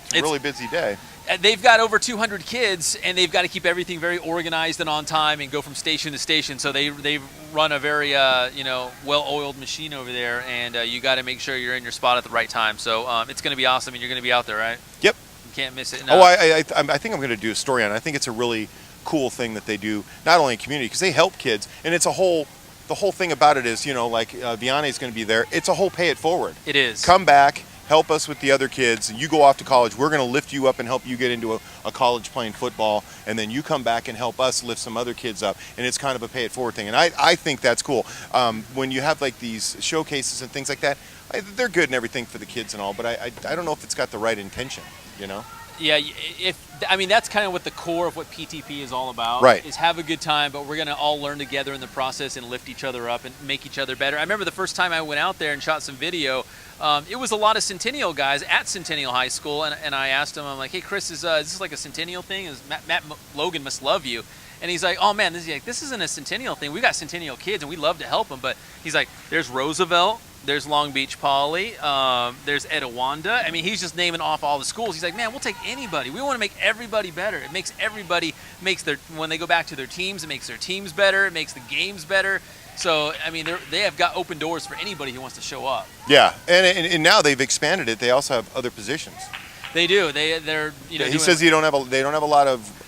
It's a really busy day. They've got over 200 kids, and they've got to keep everything very organized and on time and go from station to station. So they run a very well-oiled machine over there, and you got to make sure you're in your spot at the right time. So it's going to be awesome, and you're going to be out there, right? Yep. You can't miss it. No. Oh, I think I'm going to do a story on it. I think it's a really cool thing that they do, not only in community, because they help kids, and it's the whole thing about it is, Vianney is going to be there. It's a whole pay it forward. It is. Come back. Help us with the other kids. You go off to college. We're going to lift you up and help you get into a college playing football. And then you come back and help us lift some other kids up. And it's kind of a pay it forward thing. And I think that's cool. When you have like these showcases and things like that, they're good and everything for the kids and all. But I don't know if it's got the right intention, Yeah, that's kind of what the core of what PTP is all about. Right. Is have a good time, but we're going to all learn together in the process and lift each other up and make each other better. I remember the first time I went out there and shot some video, it was a lot of Centennial guys at Centennial High School, and I asked him, I'm like, hey, Chris, is this like a Centennial thing? Matt Logan must love you. And he's like, oh, man, this isn't a Centennial thing. We got Centennial kids, and we love to help them. But he's like, there's Roosevelt. There's Long Beach Poly. There's Etowanda. I mean, he's just naming off all the schools. He's like, man, we'll take anybody. We want to make everybody better. It makes everybody when they go back to their teams, it makes their teams better. It makes the games better. So, I mean, they have got open doors for anybody who wants to show up. Yeah, and now they've expanded it. They also have other positions. They do. They're He says they don't have a lot of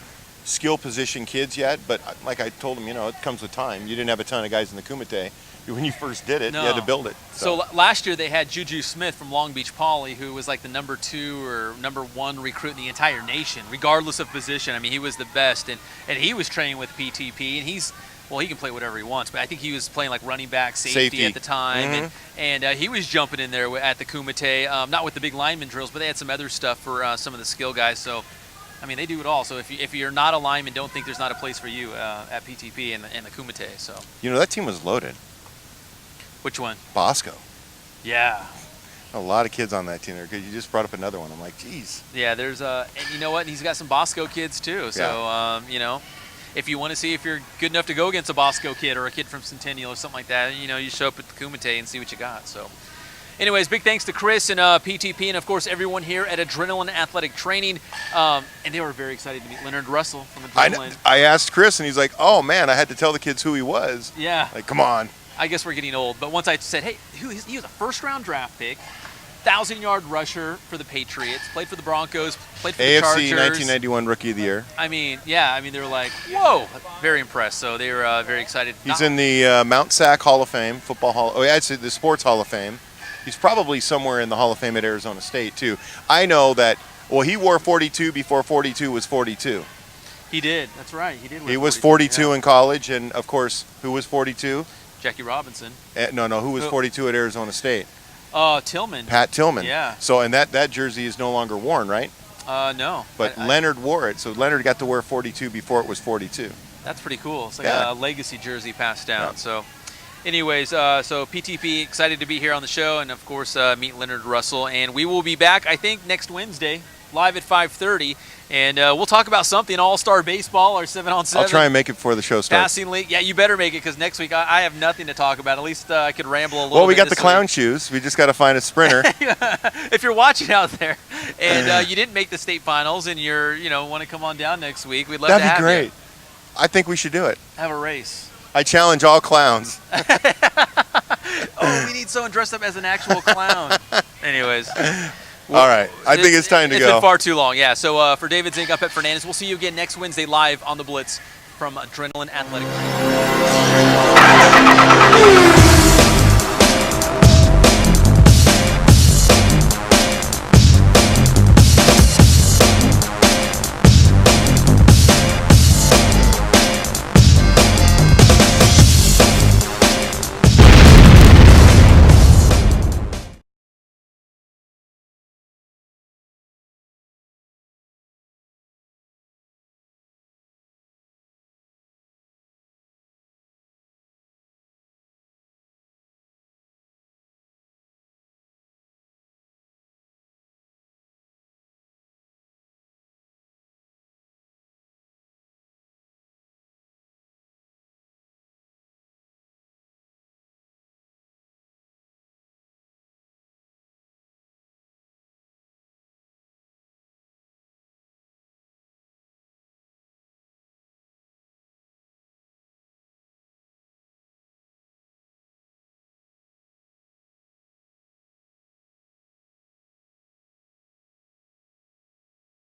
skill position kids yet, but like I told him, it comes with time. You didn't have a ton of guys in the Kumite. When you first did it, no. You had to build it. So last year they had Juju Smith from Long Beach Poly, who was like the number 2 or number 1 recruit in the entire nation, regardless of position. I mean, he was the best, and he was training with PTP, and he can play whatever he wants, but I think he was playing like running back, safety. At the time, and he was jumping in there at the Kumite, not with the big lineman drills, but they had some other stuff for some of the skill guys. So, I mean, they do it all. So if you're not a lineman, don't think there's not a place for you at PTP and the Kumite. So that team was loaded. Which one? Bosco. Yeah. A lot of kids on that team there. You just brought up another one. I'm like, geez. Yeah, there's and you know what? He's got some Bosco kids too. So, if you want to see if you're good enough to go against a Bosco kid or a kid from Centennial or something like that, you show up at the Kumite and see what you got. So, anyways, big thanks to Chris and PTP and, of course, everyone here at Adrenaline Athletic Training. And they were very excited to meet Leonard Russell from Adrenaline. I asked Chris, and he's like, oh, man, I had to tell the kids who he was. Yeah. Like, come on. I guess we're getting old. But once I said, hey, he was a first-round draft pick, 1,000-yard rusher for the Patriots, played for the Broncos, played for the Chargers. AFC 1991 Rookie of the Year. I mean, they were like, whoa, very impressed. So they were very excited. He's in the Mount Sac Hall of Fame, actually the Sports Hall of Fame. He's probably somewhere in the Hall of Fame at Arizona State, too. I know that, he wore 42 before 42 was 42. He did. That's right. He did. He was 42 in college, and, of course, who was 42? Jackie Robinson. No, who was 42 at Arizona State? Tillman. Pat Tillman. Yeah. So, and that jersey is no longer worn, right? No. But Leonard wore it, so Leonard got to wear 42 before it was 42. That's pretty cool. It's like a legacy jersey passed down. Yeah. So, anyways, so PTP excited to be here on the show, and of course meet Leonard Russell, and we will be back, I think, next Wednesday, live at 5:30. And we'll talk about something, All-Star Baseball or 7-on-7. I'll try and make it before the show starts. Passing league. Yeah, you better make it because next week I have nothing to talk about. At least I could ramble a little bit. Well, we got the clown shoes. We just got to find a sprinter. If you're watching out there and you didn't make the state finals and want to come on down next week, we'd love to have you. That'd be great. I think we should do it. Have a race. I challenge all clowns. Oh, we need someone dressed up as an actual clown. Anyways. All right. I think it's time to go. It's been far too long. Yeah. So for David Zink, I'm Pep Fernandez. We'll see you again next Wednesday live on the Blitz from Adrenaline Athletic.